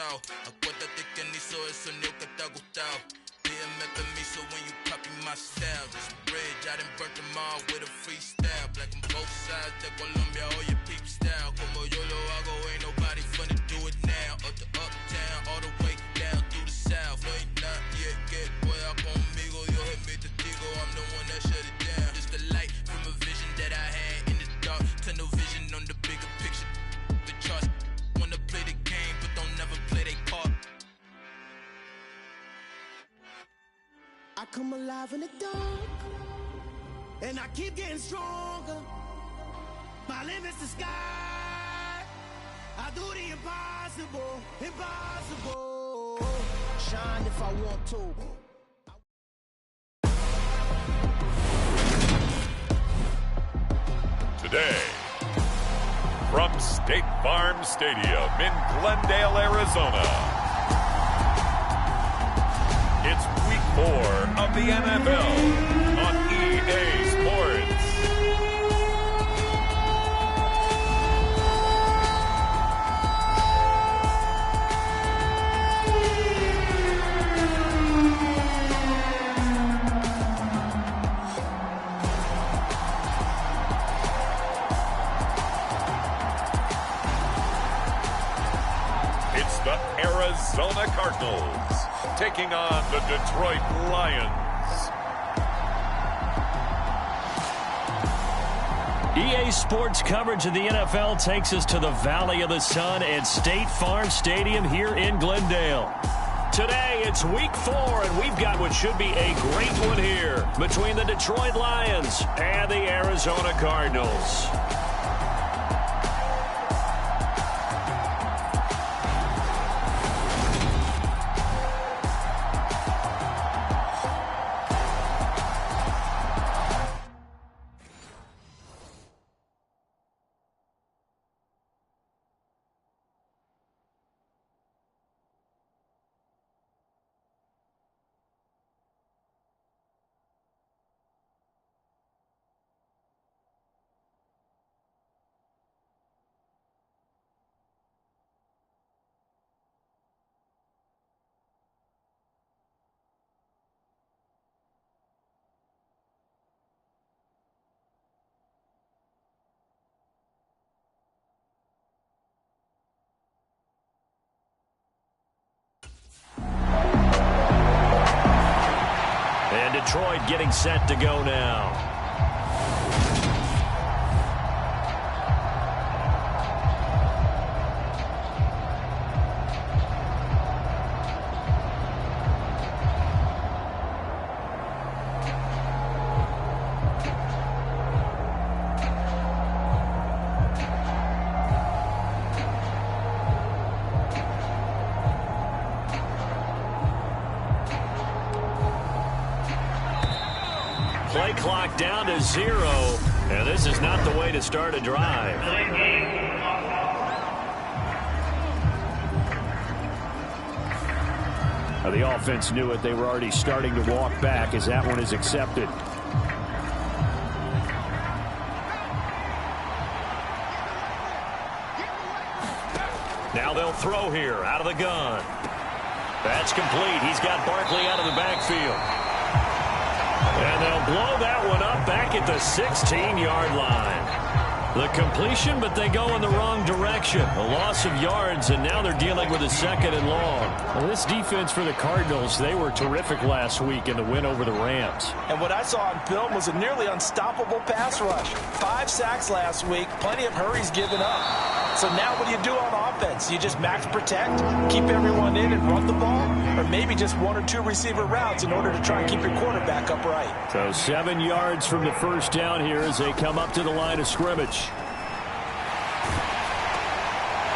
asustado. Acuérdate que ni hizo el sonido que te ha gustado. Pídeme permiso when you copy my style. This bridge, I done burnt them all with a freestyle. Black on both sides de Colombia, oye peep style. Como yo lo hago, ain't nobody finna do it now. Up to uptown, all the way down through the south. No ain't not yet, get pueda conmigo. Dios es mi testigo, I'm the one that shut it down. Just the light from a vision that I had in the dark. Tunnel vision on the bigger picture. The charts wanna play the game, but don't never play their part. I come alive in the dark, and I keep getting stronger. My limit's the sky. I do the impossible, impossible. Shine if I want to. Today, from State Farm Stadium in Glendale, Arizona, it's Week 4 of the NFL on EA Sports. It's the Arizona Cardinals taking on the Detroit Lions. EA Sports coverage of the NFL takes us to the Valley of the Sun at State Farm Stadium here in Glendale. Today, it's Week 4, and we've got what should be a great one here between the Detroit Lions and the Arizona Cardinals. And Detroit getting set to go now. Play clock down to 0, and this is not the way to start a drive. Now, the offense knew it. They were already starting to walk back as that one is accepted. Now they'll throw here out of the gun. That's complete. He's got Barkley out of the backfield. And they'll blow that one up back at the 16-yard line. The completion, but they go in the wrong direction. A loss of yards, and now they're dealing with a 2nd and long. Well, this defense for the Cardinals, they were terrific last week in the win over the Rams. And what I saw on film was a nearly unstoppable pass rush. 5 sacks last week, plenty of hurries given up. So now what do you do on offense? You just max protect, keep everyone in and run the ball, or maybe just 1 or 2 receiver routes in order to try and keep your quarterback upright. So 7 yards from the first down here as they come up to the line of scrimmage.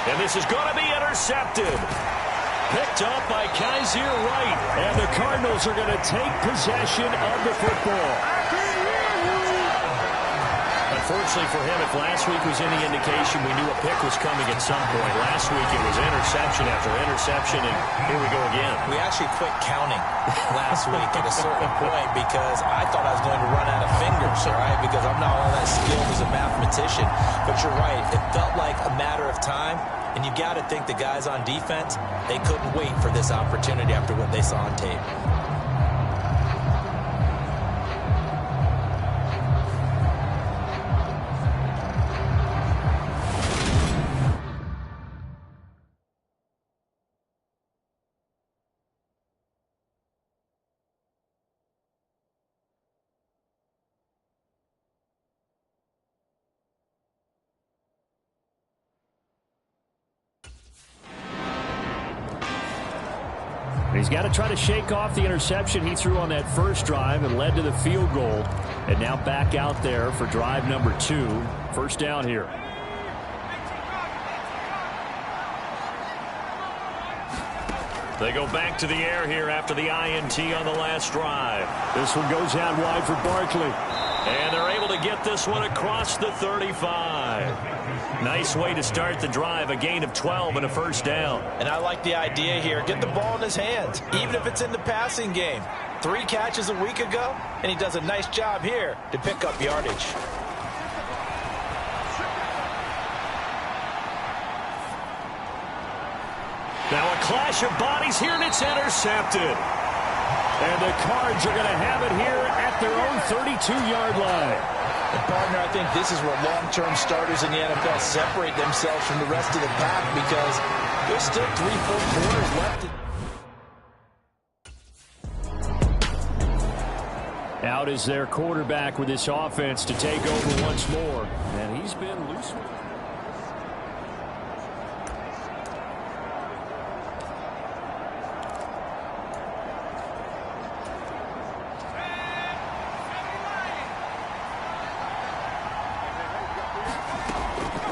And this is going to be intercepted. Picked up by Kaiser Wright. And the Cardinals are going to take possession of the football. unfortunately for him, if last week was any indication, we knew a pick was coming at some point. Last week it was interception after interception, and here we go again. We actually quit counting last week at a certain point because I thought I was going to run out of fingers, all right, because I'm not all that skilled as a mathematician. But you're right. It felt like a matter of time, and you got to think the guys on defense, they couldn't wait for this opportunity after what they saw on tape. He's got to try to shake off the interception he threw on that first drive and led to the field goal. And now back out there for drive number 2. First down here. They go back to the air here after the INT on the last drive. This one goes out wide for Barkley. And they're able to get this one across the 35. Nice way to start the drive, a gain of 12 and a first down. And I like the idea here. Get the ball in his hands, even if it's in the passing game. 3 catches a week ago, and he does a nice job here to pick up yardage. Now a clash of bodies here, and it's intercepted. And the Cards are going to have it here at their own 32-yard line. And partner, I think this is where long-term starters in the NFL separate themselves from the rest of the pack because there's still 3 full quarters left. Out is their quarterback with this offense to take over once more. And he's been loose.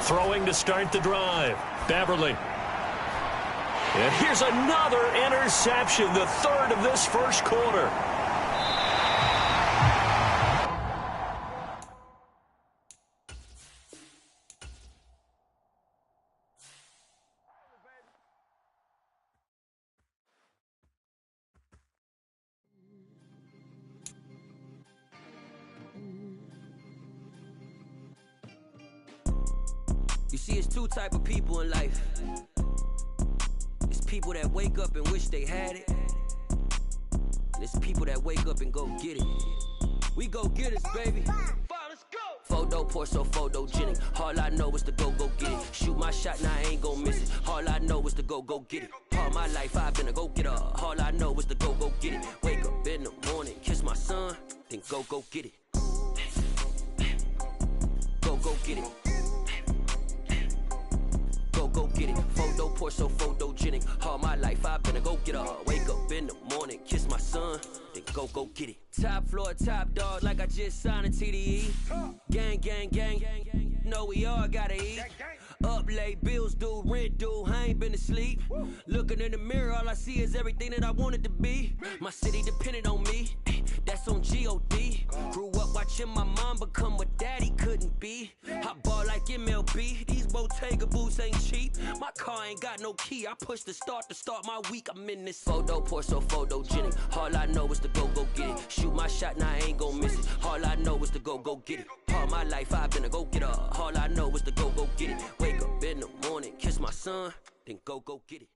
Throwing to start the drive, Beverly. And here's another interception, the 3rd of this first quarter. You see, it's 2 type of people in life. It's people that wake up and wish they had it. And it's people that wake up and go get it. We go get it, baby. Let's go. Photo poor, so photogenic. All I know is to go get it. Shoot my shot, now I ain't gon' miss it. All I know is to go get it. All my life I've been a go-getter. All I know is to go get it. Wake up in the morning, kiss my son, then go get it. Go get it. Go get it. Photo poor, so photogenic. All my life I've been a go-getter. Wake up in the morning, kiss my son, then go get it. Top floor, top dog, like I just signed a TDE. Gang, gang, gang, gang, gang. No, we all gotta eat. Up late, bills due, rent due, I ain't been asleep. Looking in the mirror, all I see is everything that I wanted to be. My city depended on me, that's on G.O.D. Grew up watching my mom become what daddy couldn't be. I ball like MLB, these Bottega boots ain't cheap. My car ain't got no key, I push the start to start my week. I'm in this photo poor, so photogenic. All I know is to go get it. Shoot my shot, now I ain't gon' miss it. All I know is to go get it. All my life I've been a go-getter. All I know is to go get it. Wake up in the morning, kiss my son, then go get it.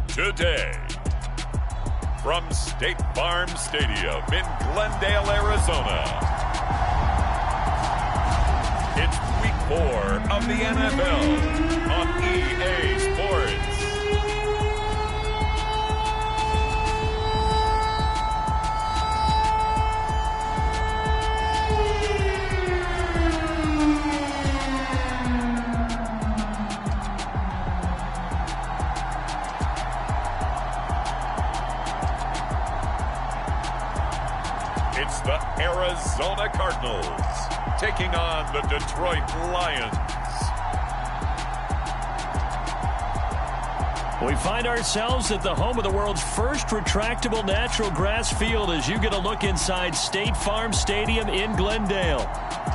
Today, from State Farm Stadium in Glendale, Arizona, it's Week 4 of the NFL on EA Sports. It's the Arizona Cardinals taking on the Detroit Lions. We find ourselves at the home of the world's first retractable natural grass field as you get a look inside State Farm Stadium in Glendale.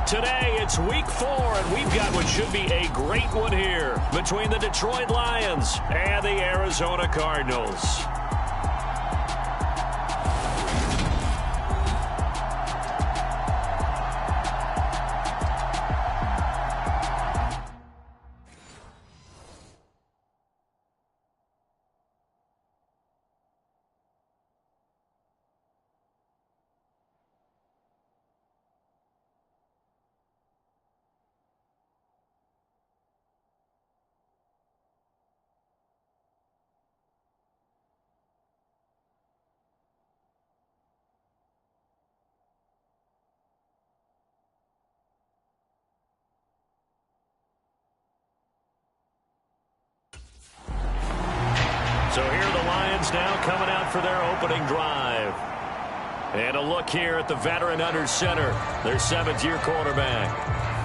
Today, it's week 4, and we've got what should be a great one here between the Detroit Lions and the Arizona Cardinals. So here are the Lions now coming out for their opening drive. And a look here at the veteran under center, their 7th-year quarterback.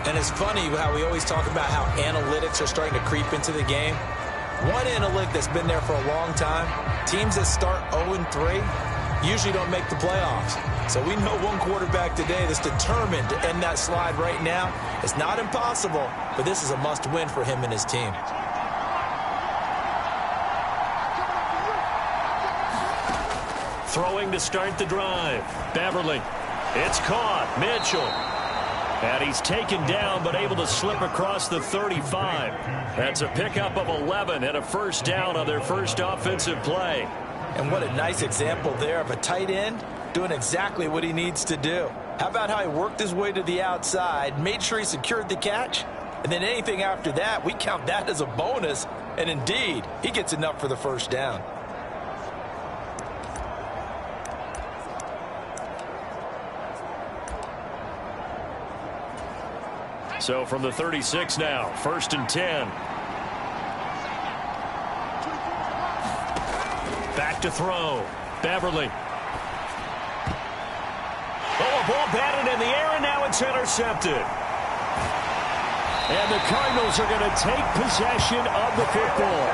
And it's funny how we always talk about how analytics are starting to creep into the game. One analytic that's been there for a long time, teams that start 0-3 usually don't make the playoffs. So we know one quarterback today that's determined to end that slide right now. It's not impossible, but this is a must-win for him and his team. Throwing to start the drive. Beverly. It's caught. Mitchell. And he's taken down but able to slip across the 35. That's a pickup of 11 and a first down on their first offensive play. And what a nice example there of a tight end doing exactly what he needs to do. How about how he worked his way to the outside, made sure he secured the catch, and then anything after that, we count that as a bonus. And indeed, he gets enough for the first down. So from the 36 now, 1st and 10. Back to throw. Beverly. Oh, a ball batted in the air, and now it's intercepted. And the Cardinals are going to take possession of the football.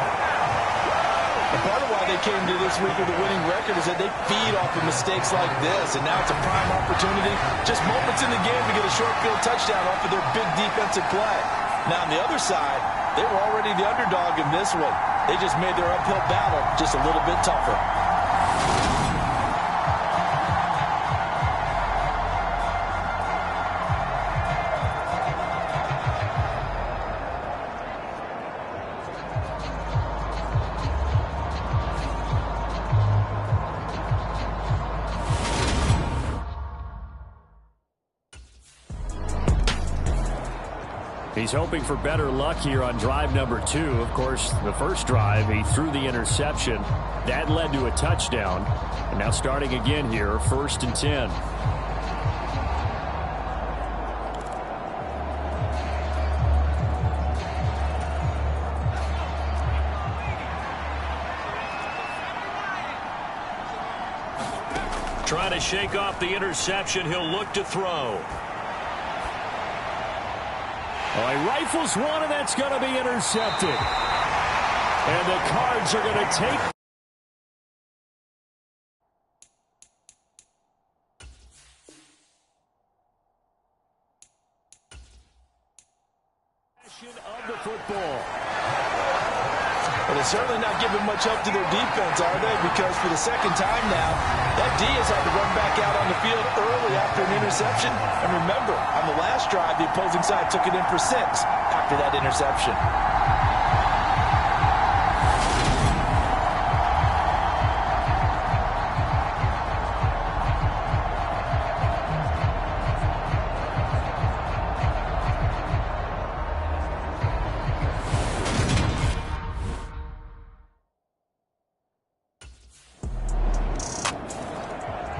And part of why they came to this week with a winning record is that they feed off of mistakes like this, and now it's a prime opportunity, just moments in the game, to get a short field touchdown off of their big defensive play. Now on the other side, they were already the underdog in this one. They just made their uphill battle just a little bit tougher. He's hoping for better luck here on drive number 2. Of course, the first drive, he threw the interception. That led to a touchdown. And now starting again here, 1st and 10. Trying to shake off the interception. He'll look to throw. Oh, he rifles one, and that's going to be intercepted. And the Cards are going to take. Possession of the football. But they're certainly not giving much help to their defense, are they? Because for the second time now, that D has had to run back out on the field early after an interception. And remember, on the last drive, the opposing side took it in for 6 after that interception.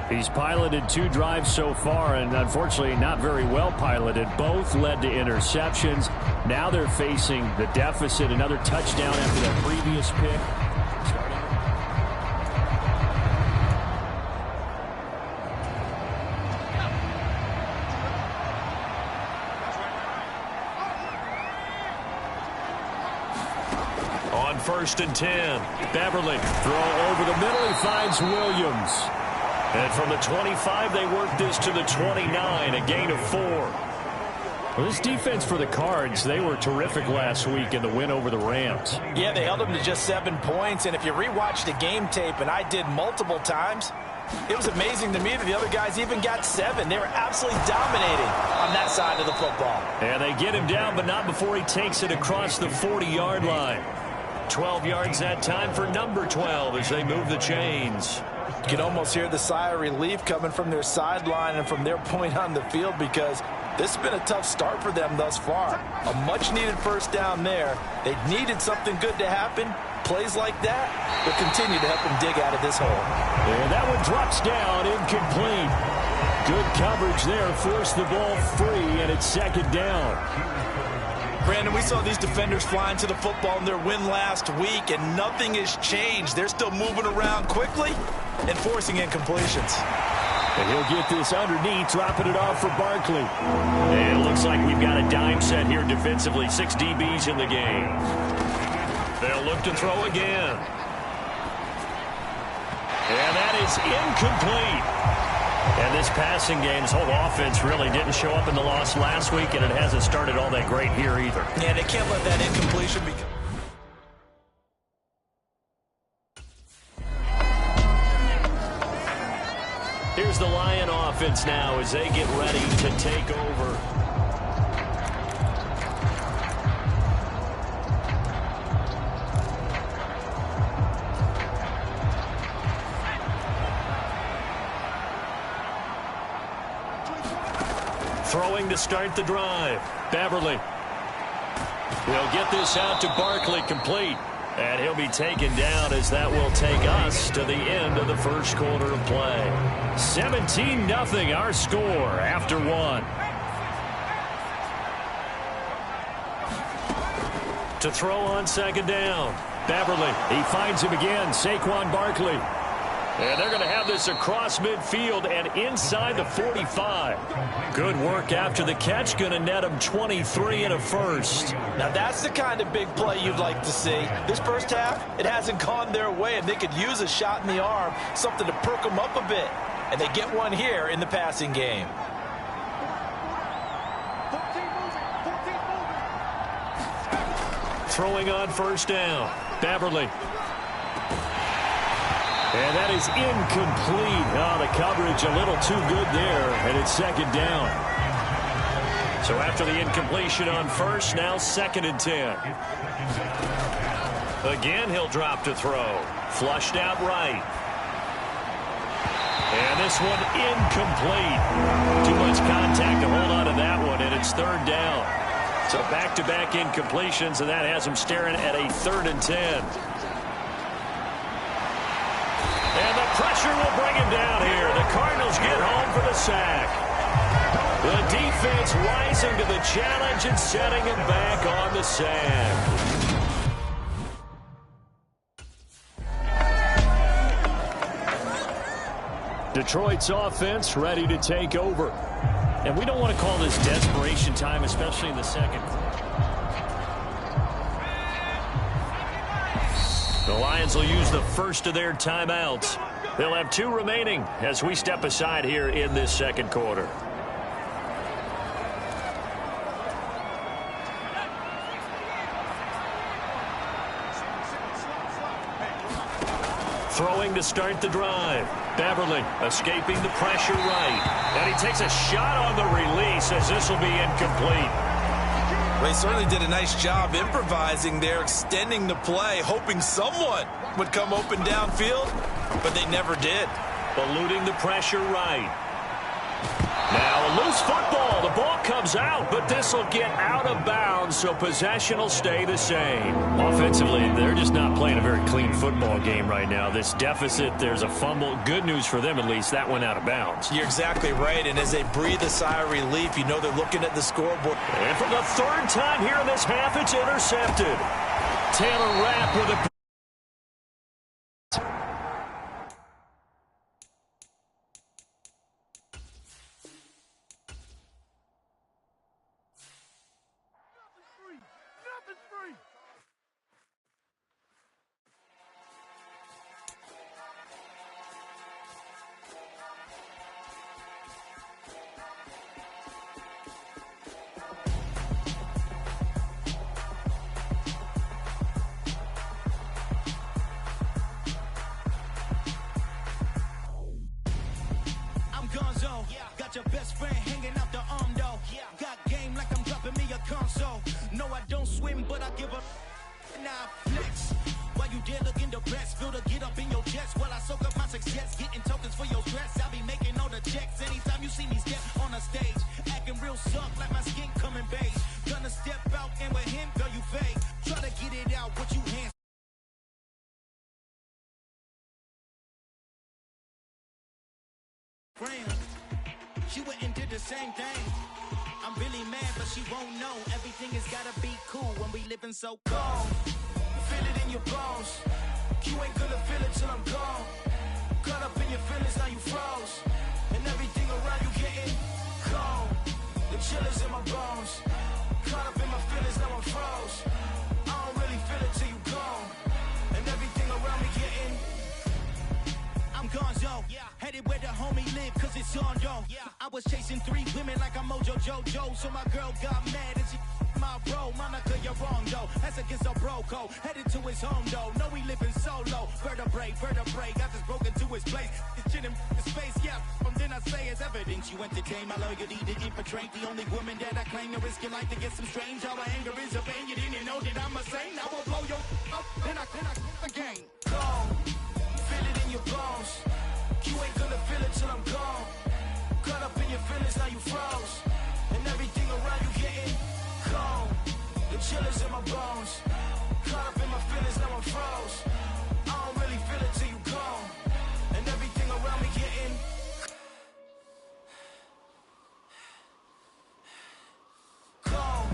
He's piloted 2 drives so far, and unfortunately not very well piloted. Both led to interceptions. Now they're facing the deficit. Another touchdown after that previous pick. On On 1st and 10, Beverly throw over the middle. He finds Williams. And from the 25, they work this to the 29, a gain of 4. Well, this defense for the Cards, they were terrific last week in the win over the Rams. Yeah, they held them to just 7 points. And if you rewatch the game tape, and I did multiple times, it was amazing to me that the other guys even got 7. They were absolutely dominating on that side of the football. And they get him down, but not before he takes it across the 40-yard line. 12 yards that time for number 12 as they move the chains. You can almost hear the sigh of relief coming from their sideline and from their point on the field, because this has been a tough start for them thus far. A much-needed first down there. They needed something good to happen. Plays like that will continue to help them dig out of this hole. And that one drops down, incomplete. Good coverage there, forced the ball free, and it's 2nd down. Brandon, we saw these defenders flying to the football in their win last week, and nothing has changed. They're still moving around quickly and forcing incompletions. And he'll get this underneath, dropping it off for Barkley. And it looks like we've got a dime set here defensively. 6 DBs in the game. They'll look to throw again. And that is incomplete. And this passing game's whole offense really didn't show up in the loss last week, and it hasn't started all that great here either. Yeah, they can't let that incompletion become... Here's the Lion offense now as they get ready to take over. Throwing to start the drive. Beverly. He'll get this out to Barkley, complete. And he'll be taken down as that will take us to the end of the first quarter of play. 17-0 our score after 1. To throw on 2nd down. Beverly. He finds him again. Saquon Barkley. And they're going to have this across midfield and inside the 45. Good work after the catch. Going to net him 23 and a first. Now that's the kind of big play you'd like to see. This first half, it hasn't gone their way, and they could use a shot in the arm, something to perk them up a bit. And they get one here in the passing game. Throwing on 1st down. Beverly. And that is incomplete. Oh, the coverage a little too good there, and it's 2nd down. So after the incompletion on 1st, now 2nd and 10. Again, he'll drop to throw. Flushed out right. And this one incomplete. Too much contact to hold on to that one, and it's 3rd down. So back-to-back incompletions, and that has him staring at a 3rd and 10. And the pressure will bring him down here. The Cardinals get home for the sack. The defense rising to the challenge and setting him back on the sack. Detroit's offense ready to take over. And we don't want to call this desperation time, especially in the second quarter. The Lions will use the first of their timeouts. They'll have 2 remaining as we step aside here in this second quarter. Throwing to start the drive. Beverly escaping the pressure right. And he takes a shot on the release as this will be incomplete. Well, he certainly did a nice job improvising there, extending the play, hoping someone would come open downfield, but they never did. Eluding the pressure right. Now a loose football. The ball comes out, but this will get out of bounds, so possession will stay the same. Offensively, they're just not playing a very clean football game right now. This deficit, there's a fumble. Good news for them, at least. That went out of bounds. You're exactly right, and as they breathe a sigh of relief, you know they're looking at the scoreboard. And for the 3rd time here in this half, it's intercepted. Taylor Rapp with a... swim, but I give up. Now flex. While you there looking the best, feel the get up in your chest. While I soak up my success, getting tokens for your stress. I'll be making all the checks anytime you see me step on the stage. Acting real soft like my skin coming beige. Gonna step out and with him, girl, you fake. Try to get it out, what you hands. Friend, she went and did the same thing. I'm really mad, but she won't know. Everything has gotta be cool when we living so cold. Feel it in your bones. You ain't gonna feel it till I'm gone. Caught up in your feelings, now you froze. And everything around you getting cold. The chill is in my bones. Caught up in my feelings, now I'm froze. I don't really feel it till you gone. And everything around me getting. I'm gonzo, headed where the homie live, cause it's on, yo. I was chasing 3 women like I'm Mojo Jojo, so my girl got mad and she my bro. Monica, you're wrong, though. That's against a bro code. Headed to his home, though. No, we living solo. Vertebrae, got this broken to his place. It's chin in his face, yeah. From then I say it's evidence you entertain my loyalty to infiltrate. The only woman that I claim to risk your life to get some strange. Our anger is a pain. You didn't know that I'm a saint. I will blow your up, then I again. Gone. Feel it in your bones. You ain't gonna feel it till I'm gone. Caught up in your feelings, now you froze. And everything around you getting cold. The chill is in my bones. Caught up in my feelings, now I'm froze. I don't really feel it till you gone. And everything around me getting cold.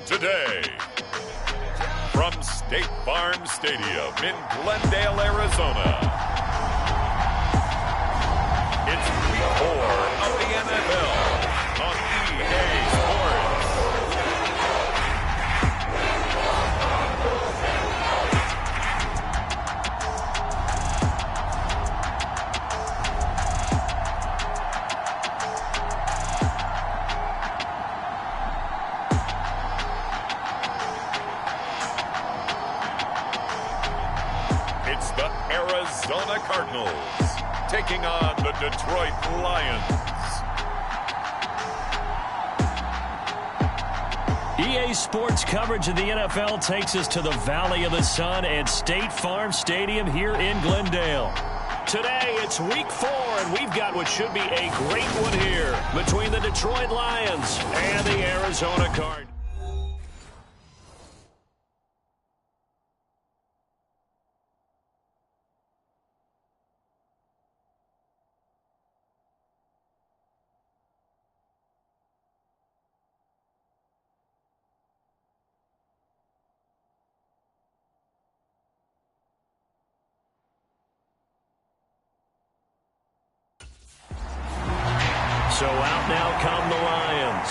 Today, from State Farm Stadium in Glendale, Arizona, it's Week 4 of the NFL on EA Sports. It's the Arizona Cardinals taking on the Detroit Lions. EA Sports coverage of the NFL takes us to the Valley of the Sun at State Farm Stadium here in Glendale. Today, it's Week 4, and we've got what should be a great one here between the Detroit Lions and the Arizona Cardinals. So out now come the Lions.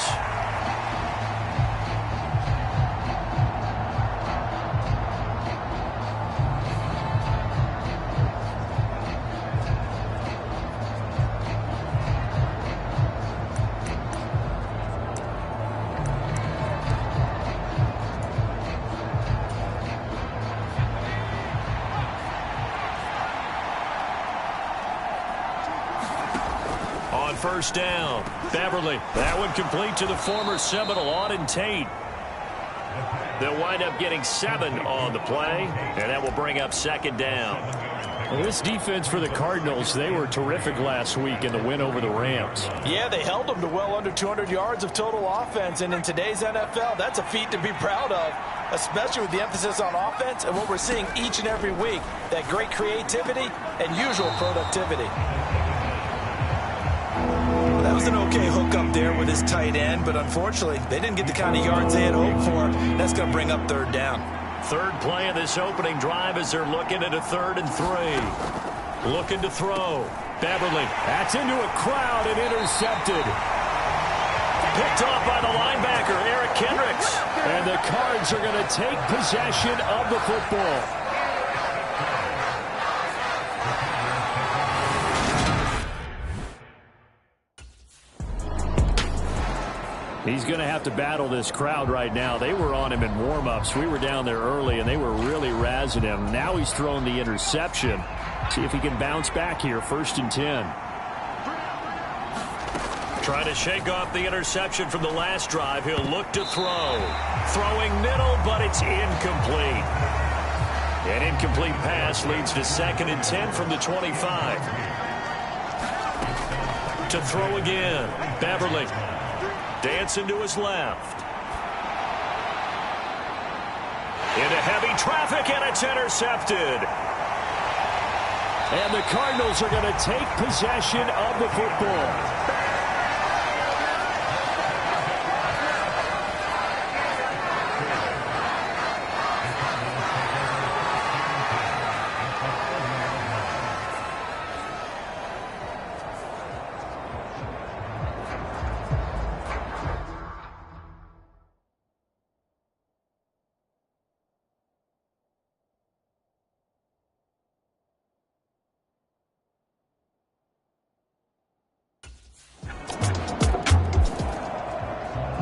First down. Beverly. That one complete to the former Seminole, Auden Tate. They'll wind up getting 7 on the play, and that will bring up second down. Well, this defense for the Cardinals, they were terrific last week in the win over the Rams. Yeah, they held them to well under 200 yards of total offense, and in today's NFL, that's a feat to be proud of, especially with the emphasis on offense and what we're seeing each and every week, that great creativity and usual productivity. That was an okay hook up there with his tight end, but unfortunately, they didn't get the kind of yards they had hoped for. That's going to bring up third down. Third play of this opening drive as they're looking at a 3rd and 3. Looking to throw. Beverly. That's into a crowd and intercepted. Picked off by the linebacker, Eric Kendricks. And the Cards are going to take possession of the football. He's going to have to battle this crowd right now. They were on him in warm-ups. We were down there early, and they were really razzing him. Now he's thrown the interception. See if he can bounce back here. 1st and 10. Trying to shake off the interception from the last drive. He'll look to throw. Throwing middle, but it's incomplete. An incomplete pass leads to 2nd and 10 from the 25. To throw again. Beverly dancing to his left. Into heavy traffic, and it's intercepted. And the Cardinals are going to take possession of the football.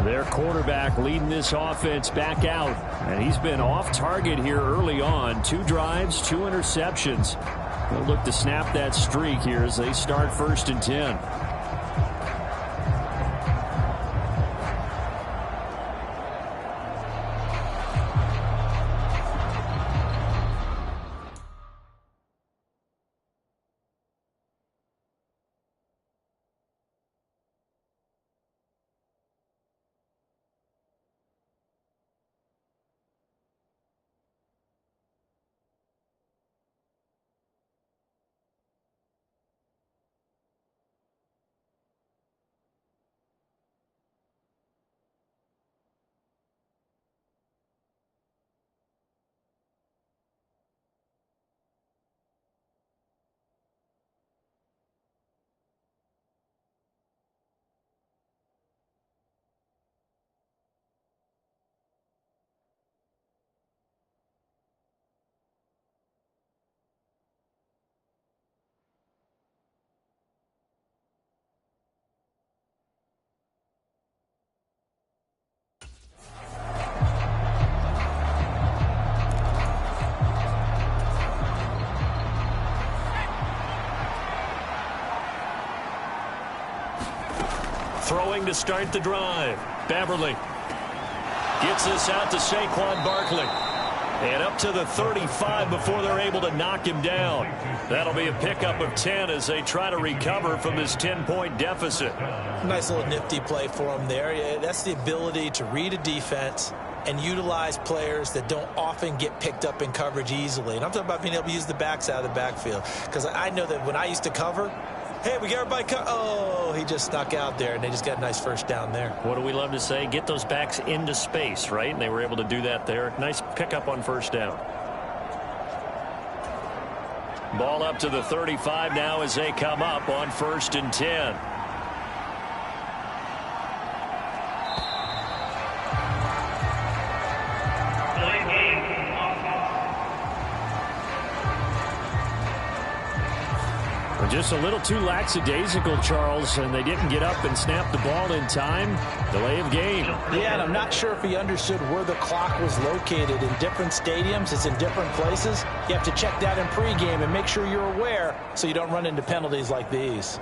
Their quarterback leading this offense back out. And he's been off target here early on. 2 drives, 2 interceptions. They'll look to snap that streak here as they start 1st and 10. Throwing to start the drive. Beverly gets this out to Saquon Barkley. And up to the 35 before they're able to knock him down. That'll be a pickup of 10 as they try to recover from this 10-point deficit. Nice little nifty play for him there. Yeah, that's the ability to read a defense and utilize players that don't often get picked up in coverage easily. And I'm talking about being able to use the backs out of the backfield. Because I know that when I used to cover, hey, we got everybody oh, he just snuck out there, and they just got a nice first down there. What do we love to say? Get those backs into space, right? And they were able to do that there. Nice pickup on 1st down. Ball up to the 35 now as they come up on 1st and 10. Just a little too lackadaisical, Charles, and they didn't get up and snap the ball in time. Delay of game. Yeah, and I'm not sure if he understood where the clock was located. In different stadiums, it's in different places. You have to check that in pregame and make sure you're aware so you don't run into penalties like these.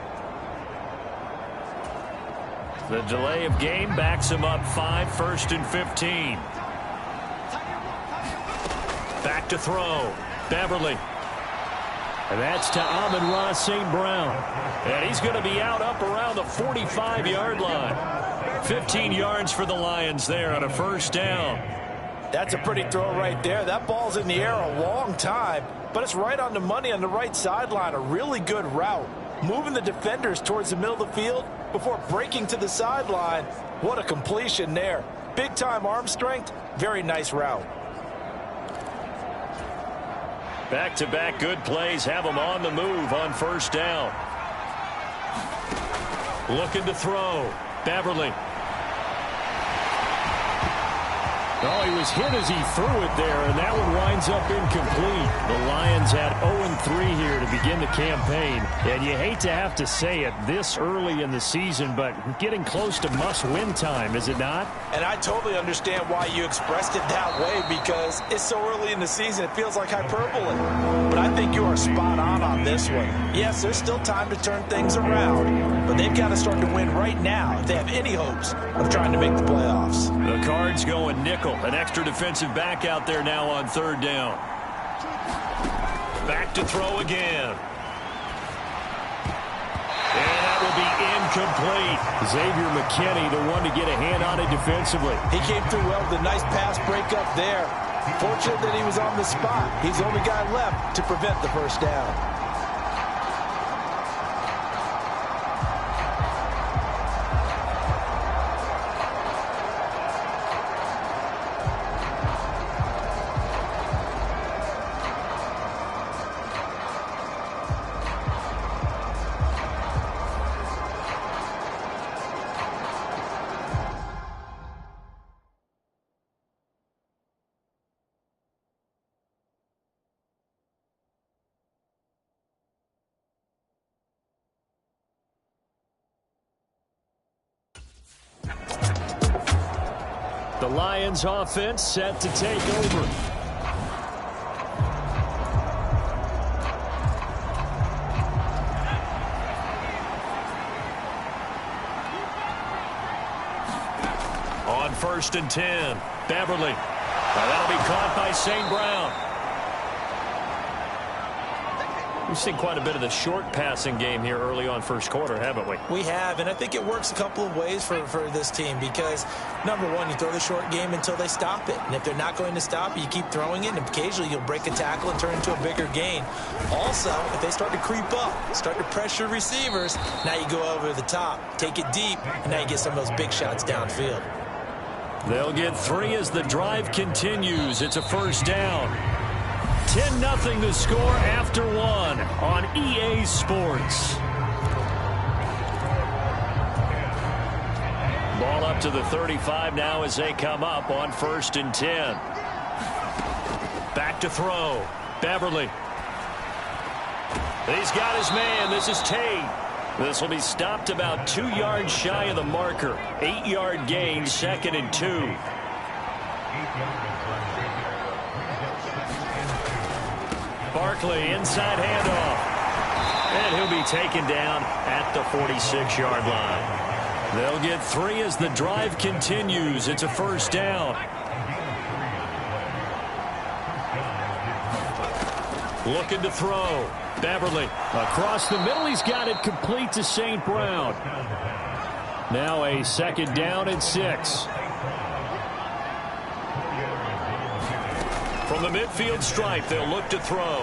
The delay of game backs him up 5, 1st and 15. Back to throw. Beverly. And that's to Amon-Ra St. Brown. And he's going to be out up around the 45-yard line. 15 yards for the Lions there on a 1st down. That's a pretty throw right there. That ball's in the air a long time, but it's right on the money on the right sideline. A really good route. Moving the defenders towards the middle of the field before breaking to the sideline. What a completion there. Big-time arm strength. Very nice route. Back-to-back good plays have them on the move on 1st down. Looking to throw. Beverly. Oh, he was hit as he threw it there, and that one winds up incomplete. The Lions had 0-3 here to begin the campaign, and you hate to have to say it this early in the season, but getting close to must-win time, is it not? And I totally understand why you expressed it that way, because it's so early in the season, it feels like hyperbole. But I think you are spot on this one. Yes, there's still time to turn things around, but they've got to start to win right now if they have any hopes of trying to make the playoffs. The Cards going nickel. An extra defensive back out there now on third down. Back to throw again. And that will be incomplete. Xavier McKinney, the one to get a hand on it defensively. He came through well with a nice pass breakup there. Fortunate that he was on the spot. He's the only guy left to prevent the first down. The Lions offense set to take over. On 1st and 10, Beverly. Now that'll be caught by St. Brown. We've seen quite a bit of the short passing game here early on first quarter, haven't we? We have, and I think it works a couple of ways for this team because, number one, you throw the short game until they stop it. And if they're not going to stop it, you keep throwing it, and occasionally you'll break a tackle and turn into a bigger gain. Also, if they start to creep up, start to pressure receivers, now you go over the top, take it deep, and now you get some of those big shots downfield. They'll get 3 as the drive continues. It's a first down. 10-0 the score after 1 on EA Sports. Ball up to the 35 now as they come up on 1st and 10. Back to throw. Beverly. He's got his man. This is Tate. This will be stopped about 2 yards shy of the marker. 8-yard gain, 2nd and 2. Barkley, inside handoff. And he'll be taken down at the 46-yard line. They'll get 3 as the drive continues. It's a first down. Looking to throw. Beverly. Across the middle, he's got it complete to St. Brown. Now a 2nd down and 6. From the midfield stripe, they'll look to throw.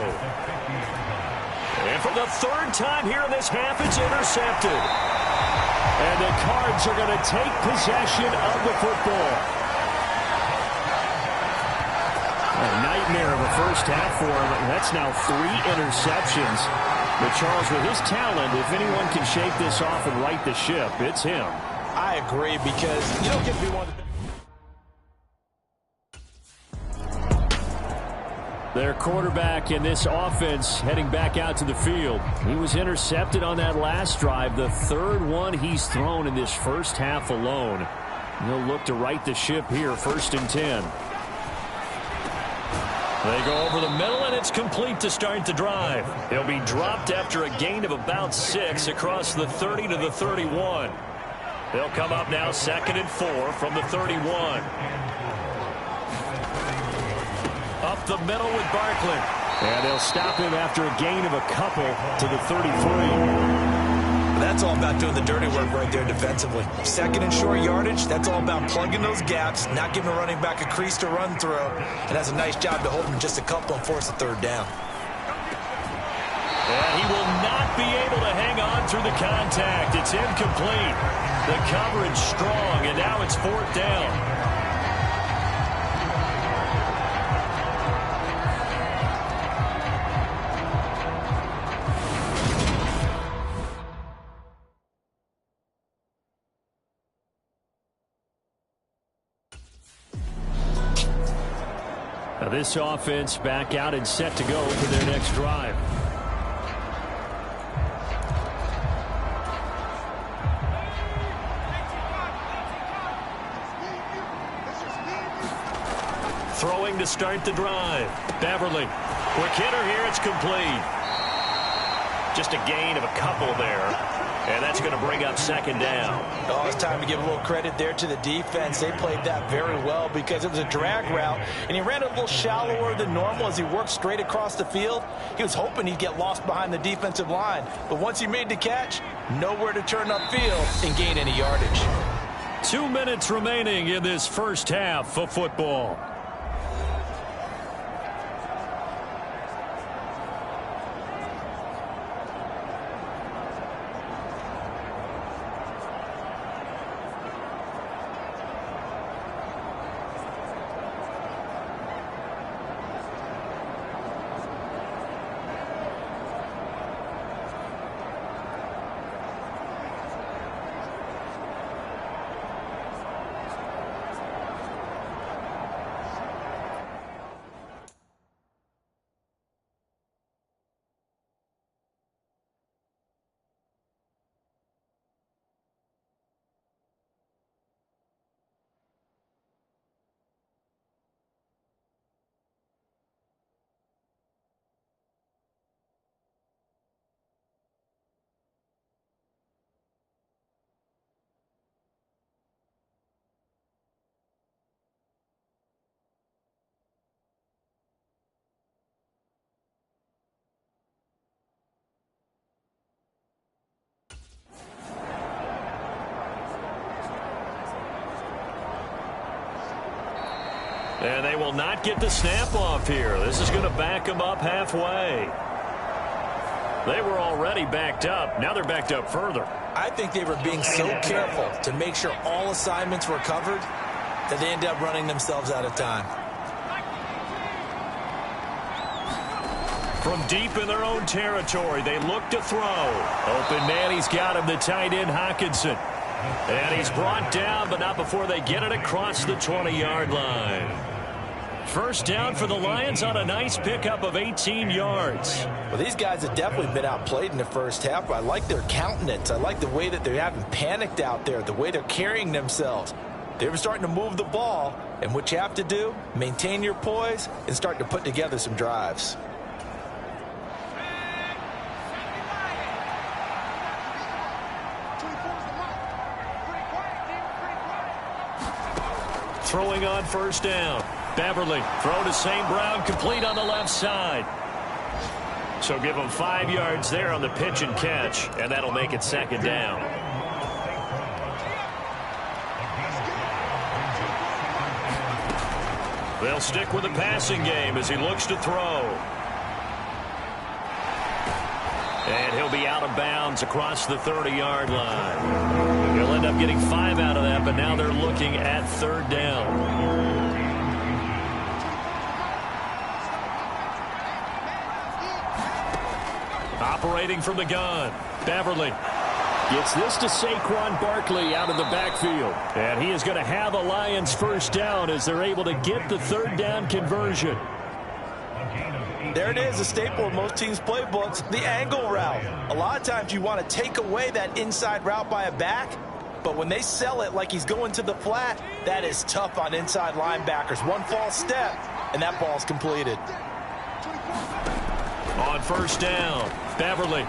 And for the 3rd time here in this half, it's intercepted. And the Cards are going to take possession of the football. A nightmare of a first half for him. That's now 3 interceptions. But Charles, with his talent, if anyone can shake this off and right the ship, it's him. I agree, because you don't get to be one of the... Their quarterback in this offense heading back out to the field. He was intercepted on that last drive, the 3rd one he's thrown in this first half alone. He'll look to right the ship here, 1st and 10. They go over the middle, and it's complete to start the drive. He'll be dropped after a gain of about 6 across the 30 to the 31. They'll come up now 2nd and 4 from the 31. Up the middle with Barkley. And they'll stop him after a gain of a couple to the 33. That's all about doing the dirty work right there defensively. 2nd and short yardage, that's all about plugging those gaps, not giving a running back a crease to run through, and that's a nice job to hold him just a couple and force a 3rd down. And he will not be able to hang on through the contact. It's incomplete. The coverage strong, and now it's 4th down. Now this offense back out and set to go for their next drive. Throwing to start the drive. Beverly. Quick hitter here. It's complete. Just a gain of a couple there. And that's going to bring up second down. Oh, it's time to give a little credit there to the defense. They played that very well because it was a drag route, and he ran a little shallower than normal as he worked straight across the field. He was hoping he'd get lost behind the defensive line, but once he made the catch, nowhere to turn upfield and gain any yardage. 2 minutes remaining in this first half of football. And they will not get the snap off here. This is going to back them up halfway. They were already backed up. Now they're backed up further. I think they were being so careful to make sure all assignments were covered that they ended up running themselves out of time. From deep in their own territory, they look to throw. Open man, he's got him, the tight end, Hockenson. And he's brought down, but not before they get it across the 20-yard line. First down for the Lions on a nice pickup of 18 yards. Well, these guys have definitely been outplayed in the first half. I like their countenance. I like the way that they haven't panicked out there, the way they're carrying themselves. They're starting to move the ball, and what you have to do, maintain your poise and start to put together some drives. Throwing on first down. Beverly, throw to St. Brown, complete on the left side. So give them 5 yards there on the pitch and catch, and that'll make it second down. They'll stick with the passing game as he looks to throw. And he'll be out of bounds across the 30-yard line. He'll end up getting 5 out of that, but now they're looking at third down. Operating from the gun, Beverly gets this to Saquon Barkley out of the backfield. And he is going to have a Lions first down as they're able to get the third down conversion. There it is, a staple of most teams' playbooks, the angle route. A lot of times you want to take away that inside route by a back, but when they sell it like he's going to the flat, that is tough on inside linebackers. One false step, and that ball's completed. On first down, Beverly.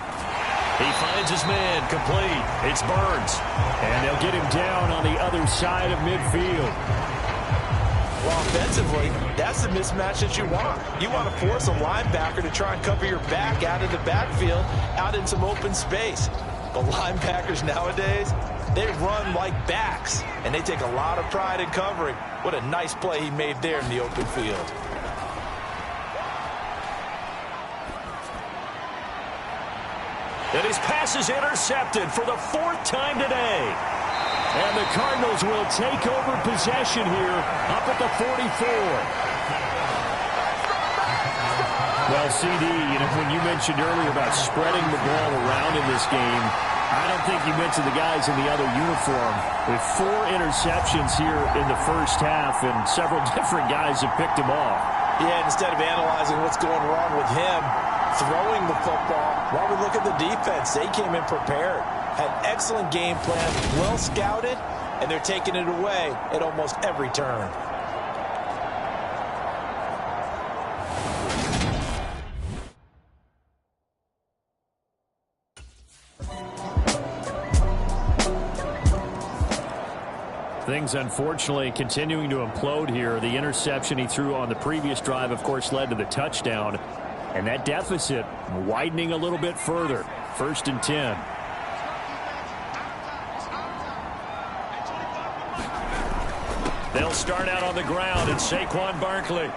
He finds his man, complete. It's Burns. And they'll get him down on the other side of midfield. Well, offensively, that's the mismatch that you want. You want to force a linebacker to try and cover your back out of the backfield, out in some open space. But linebackers nowadays, they run like backs, and they take a lot of pride in covering. What a nice play he made there in the open field. And his pass is intercepted for the 4th time today. And the Cardinals will take over possession here up at the 44. Well, CD, when you mentioned earlier about spreading the ball around in this game, I don't think you mentioned the guys in the other uniform. With 4 interceptions here in the first half, and several different guys have picked them off. Yeah, instead of analyzing what's going wrong with him throwing the football, while we look at the defense, they came in prepared, had excellent game plan, well scouted, and they're taking it away at almost every turn. Things, unfortunately, continuing to implode here. The interception he threw on the previous drive, of course, led to the touchdown. And that deficit widening a little bit further. 1st and 10. They'll start out on the ground, and Saquon Barkley.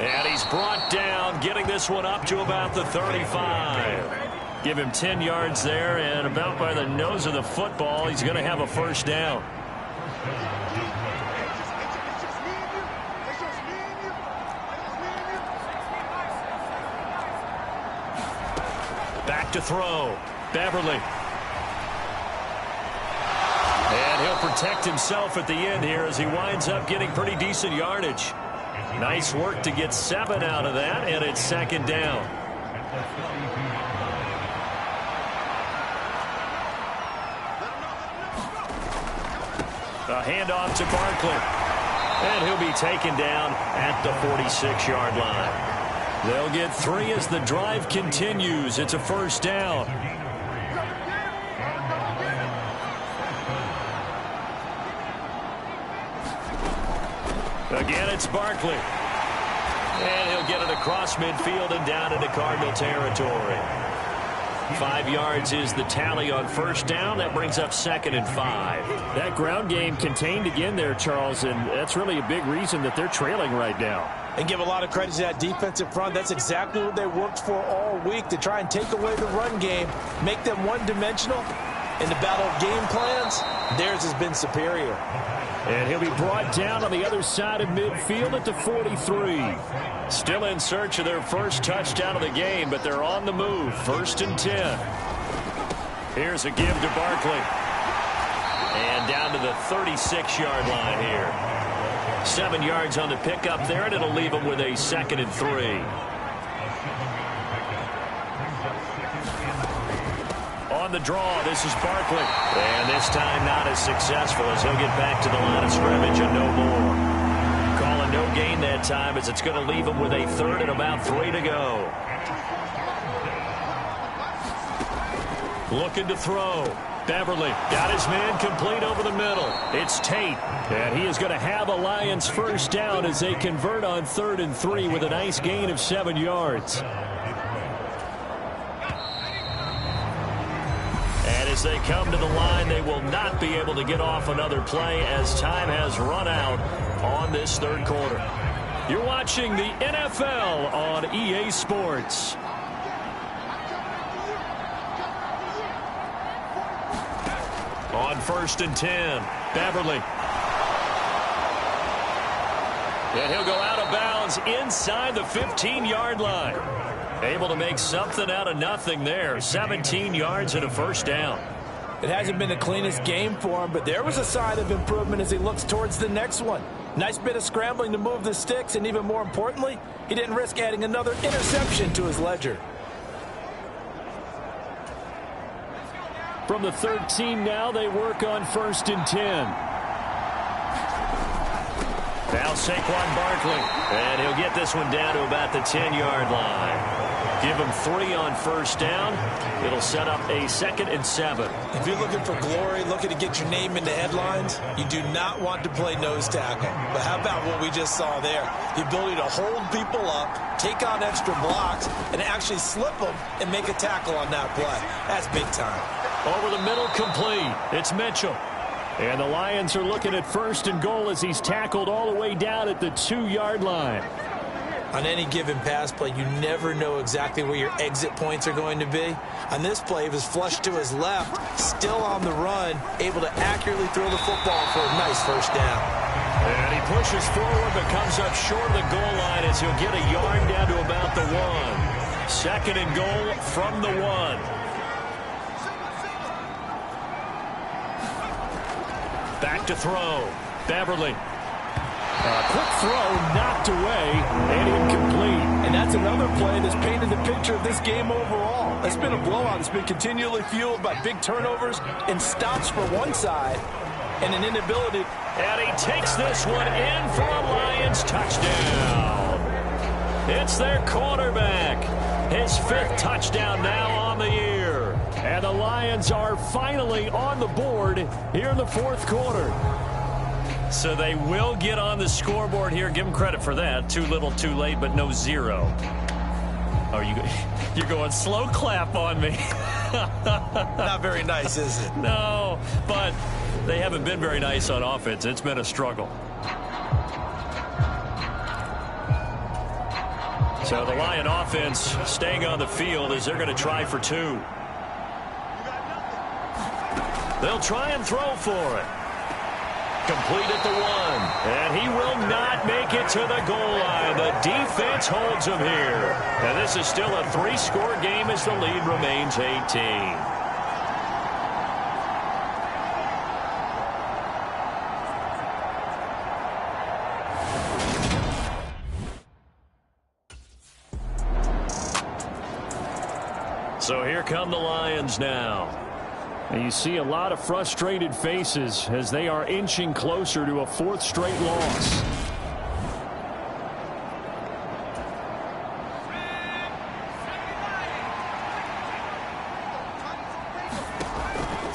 And he's brought down, getting this one up to about the 35. Give him 10 yards there, and about by the nose of the football, he's going to have a first down. Back to throw. Beverly. And he'll protect himself at the end here as he winds up getting pretty decent yardage. Nice work to get 7 out of that, and it's 2nd down. A handoff to Barkley. And he'll be taken down at the 46-yard line. They'll get 3 as the drive continues. It's a first down. Again, it's Barkley. And he'll get it across midfield and down into Cardinal territory. 5 yards is the tally on first down. That brings up 2nd and 5. That ground game contained again there, Charles, and that's really a big reason that they're trailing right now. And give a lot of credit to that defensive front. That's exactly what they worked for all week, to try and take away the run game, make them one-dimensional. In the battle of game plans, theirs has been superior. And he'll be brought down on the other side of midfield at the 43. Still in search of their first touchdown of the game, but they're on the move. 1st and 10. Here's a give to Barkley. And down to the 36-yard line here. 7 yards on the pickup there, and it'll leave them with a 2nd and 3. On the draw, this is Barkley. And this time not as successful as he'll get back to the line of scrimmage and no more. Calling no gain that time as it's going to leave him with a 3rd and about 3 to go. Looking to throw. Beverly got his man complete over the middle. It's Tate. And he is going to have a Lions first down as they convert on 3rd and 3 with a nice gain of 7 yards. As they come to the line, they will not be able to get off another play as time has run out on this 3rd quarter. You're watching the NFL on EA Sports. On 1st and 10, Beverly. And he'll go out of bounds inside the 15-yard line. Able to make something out of nothing there. 17 yards and a first down. It hasn't been the cleanest game for him, but there was a sign of improvement as he looks towards the next one. Nice bit of scrambling to move the sticks, and even more importantly, he didn't risk adding another interception to his ledger. From the 13 now, they work on 1st and 10. Now Saquon Barkley, and he'll get this one down to about the 10-yard line. Give him 3 on first down. It'll set up a 2nd and 7. If you're looking for glory, looking to get your name into headlines, you do not want to play nose tackle. But how about what we just saw there? The ability to hold people up, take on extra blocks, and actually slip them and make a tackle on that play. That's big time. Over the middle, complete. It's Mitchell. And the Lions are looking at 1st and goal as he's tackled all the way down at the 2-yard line. On any given pass play, you never know exactly where your exit points are going to be. On this play, he was flushed to his left, still on the run, able to accurately throw the football for a nice first down. And he pushes forward but comes up short of the goal line as he'll get a yard down to about the 1. 2nd and goal from the 1. Back to throw. Beverly. Quick throw knocked away and incomplete. And that's another play that's painted the picture of this game overall. It's been a blowout. It's been continually fueled by big turnovers and stops for one side and an inability. And he takes this one in for a Lions touchdown. It's their quarterback. His 5th touchdown now on the year. And the Lions are finally on the board here in the 4th quarter. So they will get on the scoreboard here. Give them credit for that. Too little, too late, but no 0. Oh, you're going slow clap on me. Not very nice, is it? No, but they haven't been very nice on offense. It's been a struggle. So the Lion offense staying on the field as they're going to try for 2. They'll try and throw for it. Complete at the 1. And he will not make it to the goal line. The defense holds him here. And this is still a 3-score game as the lead remains 18. So here come the Lions now. And you see a lot of frustrated faces as they are inching closer to a 4th straight loss.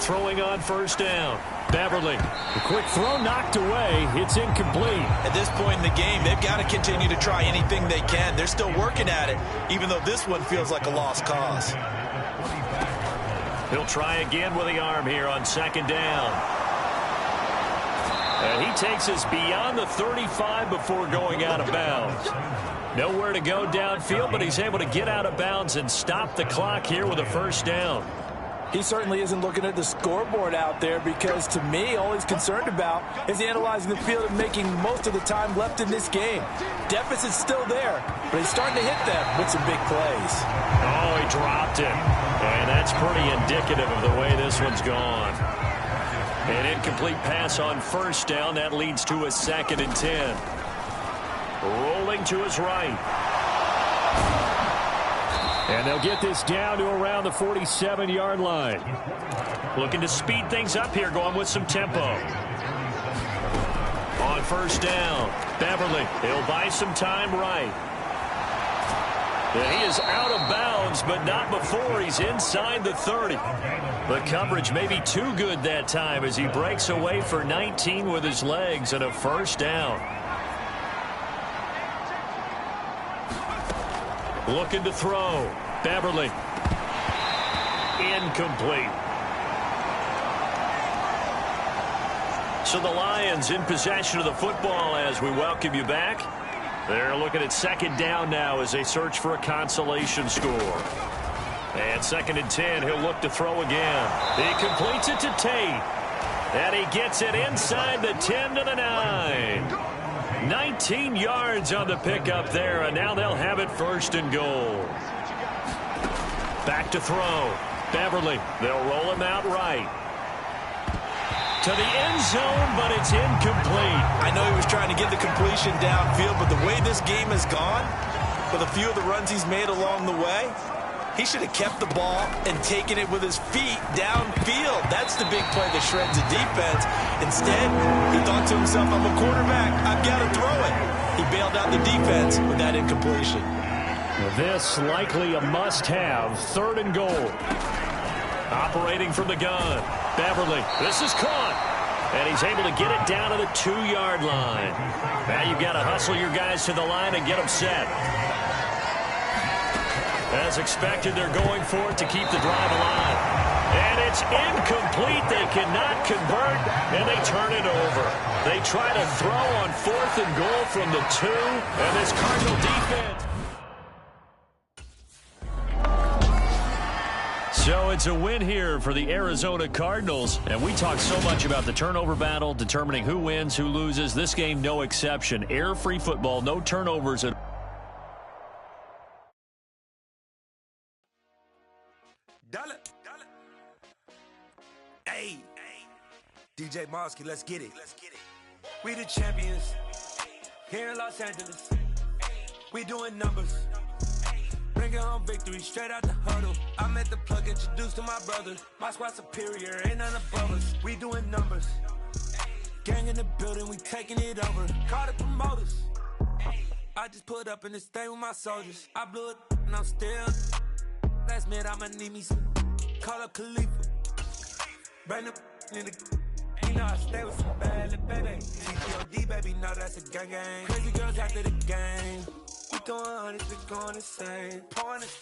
Throwing on 1st down. Beverly. A quick throw knocked away. It's incomplete. At this point in the game, they've got to continue to try anything they can. They're still working at it, even though this one feels like a lost cause. He'll try again with the arm here on 2nd down. And he takes us beyond the 35 before going out of bounds. Nowhere to go downfield, but he's able to get out of bounds and stop the clock here with a 1st down. He certainly isn't looking at the scoreboard out there because, to me, all he's concerned about is analyzing the field and making most of the time left in this game. Deficit's still there, but he's starting to hit them with some big plays. Oh, he dropped it. And that's pretty indicative of the way this one's gone. An incomplete pass on 1st down. That leads to a 2nd and 10. Rolling to his right. And they'll get this down to around the 47-yard line. Looking to speed things up here, going with some tempo. On 1st down, Beverly. He'll buy some time right. And he is out of bounds, but not before he's inside the 30. The coverage may be too good that time as he breaks away for 19 with his legs and a 1st down. Looking to throw. Beverly. Incomplete. So the Lions in possession of the football as we welcome you back. They're looking at 2nd down now as they search for a consolation score. And 2nd and 10, he'll look to throw again. He completes it to Tate. And he gets it inside the 10 to the 9. 19 yards on the pickup there, and now they'll have it 1st and goal. Back to throw. Beverly, they'll roll him out right. To the end zone, but it's incomplete. I know he was trying to get the completion downfield, but the way this game has gone, with a few of the runs he's made along the way, he should have kept the ball and taken it with his feet downfield. That's the big play that shreds the defense. Instead, he thought to himself, I'm a quarterback. I've got to throw it. He bailed out the defense with that incompletion. This likely a must-have. 3rd and goal. Operating from the gun. Beverly, this is caught. And he's able to get it down to the 2-yard line. Now you've got to hustle your guys to the line and get them set. As expected, they're going for it to keep the drive alive. And it's incomplete. They cannot convert, and they turn it over. They try to throw on 4th and goal from the 2, and this Cardinal defense. So it's a win here for the Arizona Cardinals. And we talk so much about the turnover battle, determining who wins, who loses. This game, no exception. Air-free football, no turnovers at all. Hey, DJ Mosky, let's get it. We the champions. Here in Los Angeles, we doing numbers. Bringing home victory straight out the huddle. I'm at the plug, introduced to my brother. My squad superior, ain't none above us. We doing numbers. Gang in the building, we taking it over. Call the promoters. I just put up in this thing with my soldiers. I blew it and I'm still. Last minute, I'ma need me some. Call up Khalifa. Bring them in the. You know I stay with some bad little baby. CTOD, baby, no, that's a gang gang. Crazy girls after the game. We going honest, we going insane. Pouring this.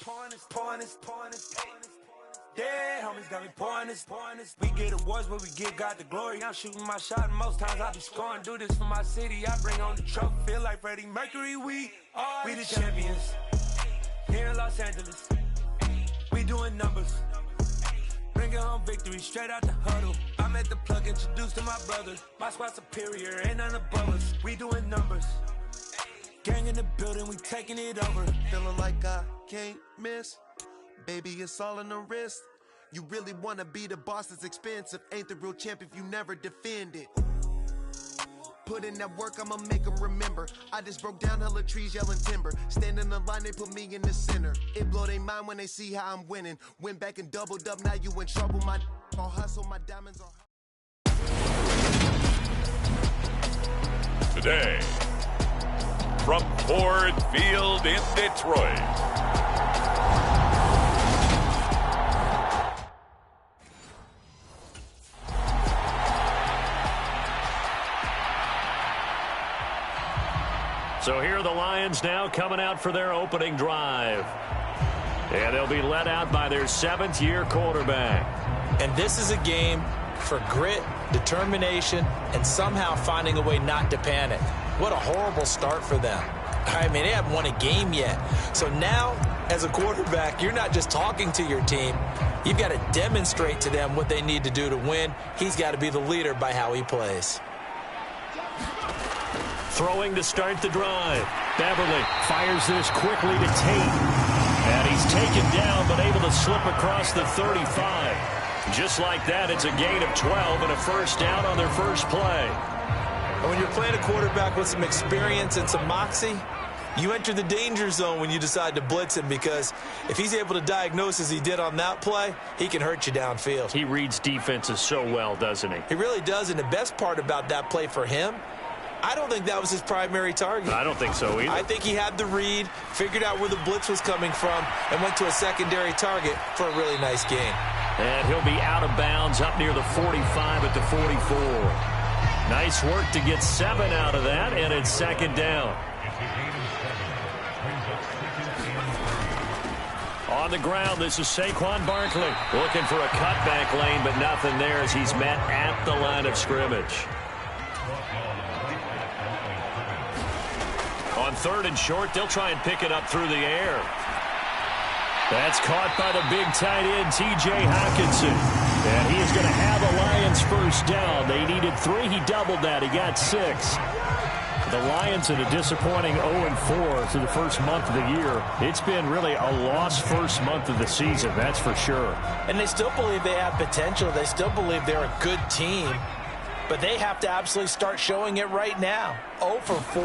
Yeah, homies got me pouring this. We get awards, but we give God the glory. I'm shooting my shot, and most times I be scoring. Do this for my city, I bring on the trophy. Feel like Freddie Mercury, we the champions. Here in Los Angeles, we doing numbers. Bringing home victory straight out the huddle. I'm at the plug, introduced to my brother. My squad superior, ain't none above us. We doing numbers. Gang in the building, we taking it over. Feeling like I can't miss. Baby, it's all in the wrist. You really wanna be the boss, it's expensive. Ain't the real champ if you never defend it. Put in that work, I'ma make them remember. I just broke down hella trees, yelling timber. Stand in the line, they put me in the center. It blow their mind when they see how I'm winning. Went back and doubled up, now you in trouble. My all hustle, my diamonds are. Today, from Ford Field in Detroit. So here are the Lions now coming out for their opening drive. And they'll be led out by their seventh-year quarterback. And this is a game for grit, determination, and somehow finding a way not to panic. What a horrible start for them. I mean, they haven't won a game yet. So now, as a quarterback, you're not just talking to your team. You've got to demonstrate to them what they need to do to win. He's got to be the leader by how he plays. Throwing to start the drive. Beverly fires this quickly to Tate. And he's taken down, but able to slip across the 35. Just like that, it's a gain of 12 and a first down on their first play. And when you're playing a quarterback with some experience and some moxie, you enter the danger zone when you decide to blitz him, because if he's able to diagnose as he did on that play, he can hurt you downfield. He reads defenses so well, doesn't he? He really does, and the best part about that play for him, I don't think that was his primary target. I don't think so either. I think he had the read, figured out where the blitz was coming from, and went to a secondary target for a really nice gain. And he'll be out of bounds up near the 45 at the 44. Nice work to get 7 out of that, and it's second down. On the ground, this is Saquon Barkley. Looking for a cutback lane, but nothing there as he's met at the line of scrimmage. On third and short, they'll try and pick it up through the air. That's caught by the big tight end, T.J. Hockenson. And he is going to have a Lions first down. They needed 3. He doubled that. He got 6. The Lions in a disappointing 0-4 through the first month of the year. It's been really a lost first month of the season, that's for sure. And they still believe they have potential. They still believe they're a good team. But they have to absolutely start showing it right now. 0 for 4?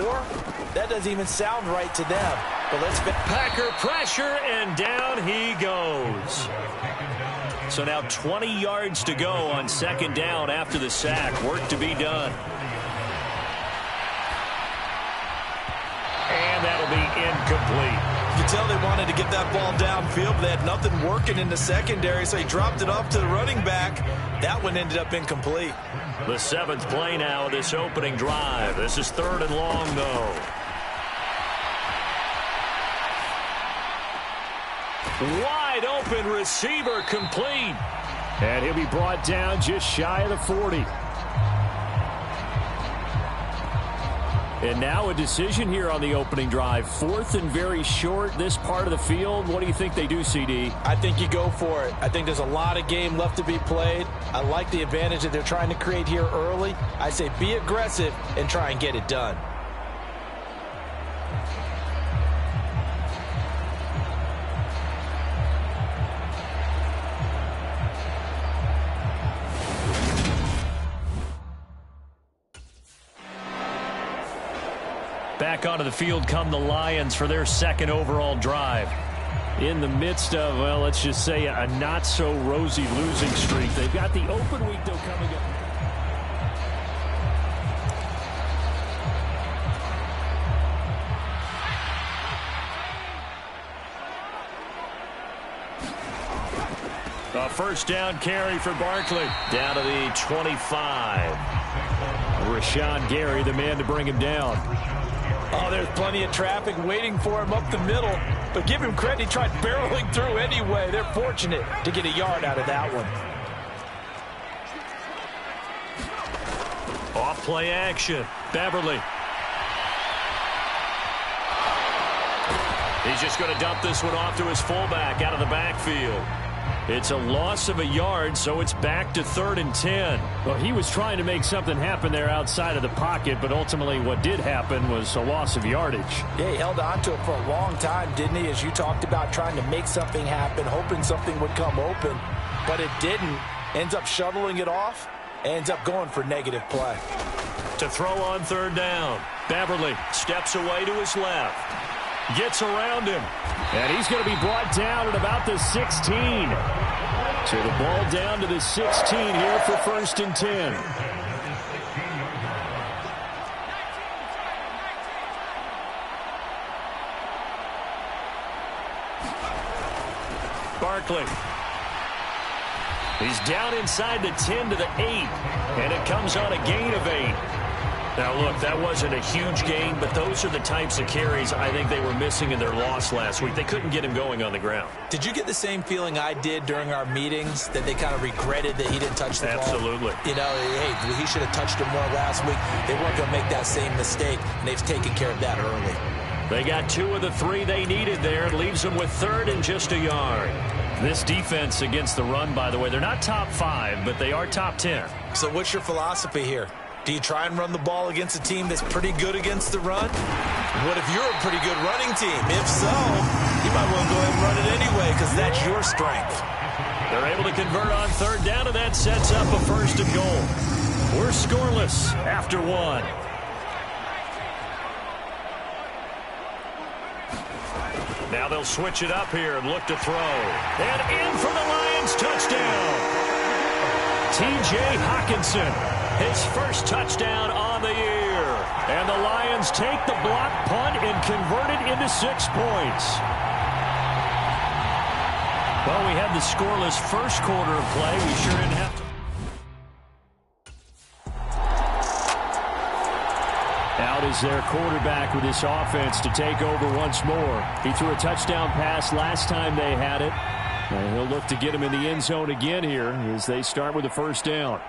That doesn't even sound right to them. But let's Packer pressure, and down he goes. So now 20 yards to go on second down after the sack. Work to be done. And that'll be incomplete. You can tell they wanted to get that ball downfield, but they had nothing working in the secondary, so he dropped it off to the running back. That one ended up incomplete. The 7th play now of this opening drive. This is 3rd and long, though. Wide open receiver complete. And he'll be brought down just shy of the 40. And now a decision here on the opening drive. 4th and very short, this part of the field. What do you think they do, CD? I think you go for it. I think there's a lot of game left to be played. I like the advantage that they're trying to create here early. I say be aggressive and try and get it done. Back onto the field come the Lions for their second overall drive. In the midst of, well, let's just say a not-so-rosy losing streak. They've got the open week, though, coming up. A first down carry for Barkley. Down to the 25. Rashawn Gary, the man to bring him down. Oh, there's plenty of traffic waiting for him up the middle. But give him credit, he tried barreling through anyway. They're fortunate to get a yard out of that one. Off play action. Beverly. He's just going to dump this one off to his fullback out of the backfield. It's a loss of a yard, so it's back to 3rd and 10. Well, he was trying to make something happen there outside of the pocket, but ultimately what did happen was a loss of yardage. Yeah, he held on to it for a long time, didn't he? As you talked about trying to make something happen, hoping something would come open, but it didn't. Ends up shoveling it off, ends up going for negative play. To throw on 3rd down. Beverly steps away to his left. Gets around him. And he's going to be brought down at about the 16. So the ball down to the 16 here for 1st and 10. Barkley. He's down inside the 10 to the 8. And it comes on a gain of 8. Now, look, that wasn't a huge gain, but those are the types of carries I think they were missing in their loss last week. They couldn't get him going on the ground. Did you get the same feeling I did during our meetings, that they kind of regretted that he didn't touch the ball? Absolutely. You know, hey, he should have touched it more last week. They weren't going to make that same mistake, and they've taken care of that early. They got 2 of the 3 they needed there. It leaves them with 3rd and just a yard. This defense against the run, by the way, they're not top 5, but they are top 10. So what's your philosophy here? Do you try and run the ball against a team that's pretty good against the run? What if you're a pretty good running team? If so, you might want to go ahead and run it anyway because that's your strength. They're able to convert on 3rd down, and that sets up a 1st and goal. We're scoreless after 1. Now they'll switch it up here and look to throw. And in for the Lions, touchdown. T.J. Hockenson. His first touchdown on the year. And the Lions take the block punt and convert it into 6 points. Well, we had the scoreless first quarter of play. We sure didn't have to. Out is their quarterback with this offense to take over once more. He threw a touchdown pass last time they had it. And he'll look to get him in the end zone again here as they start with a 1st down.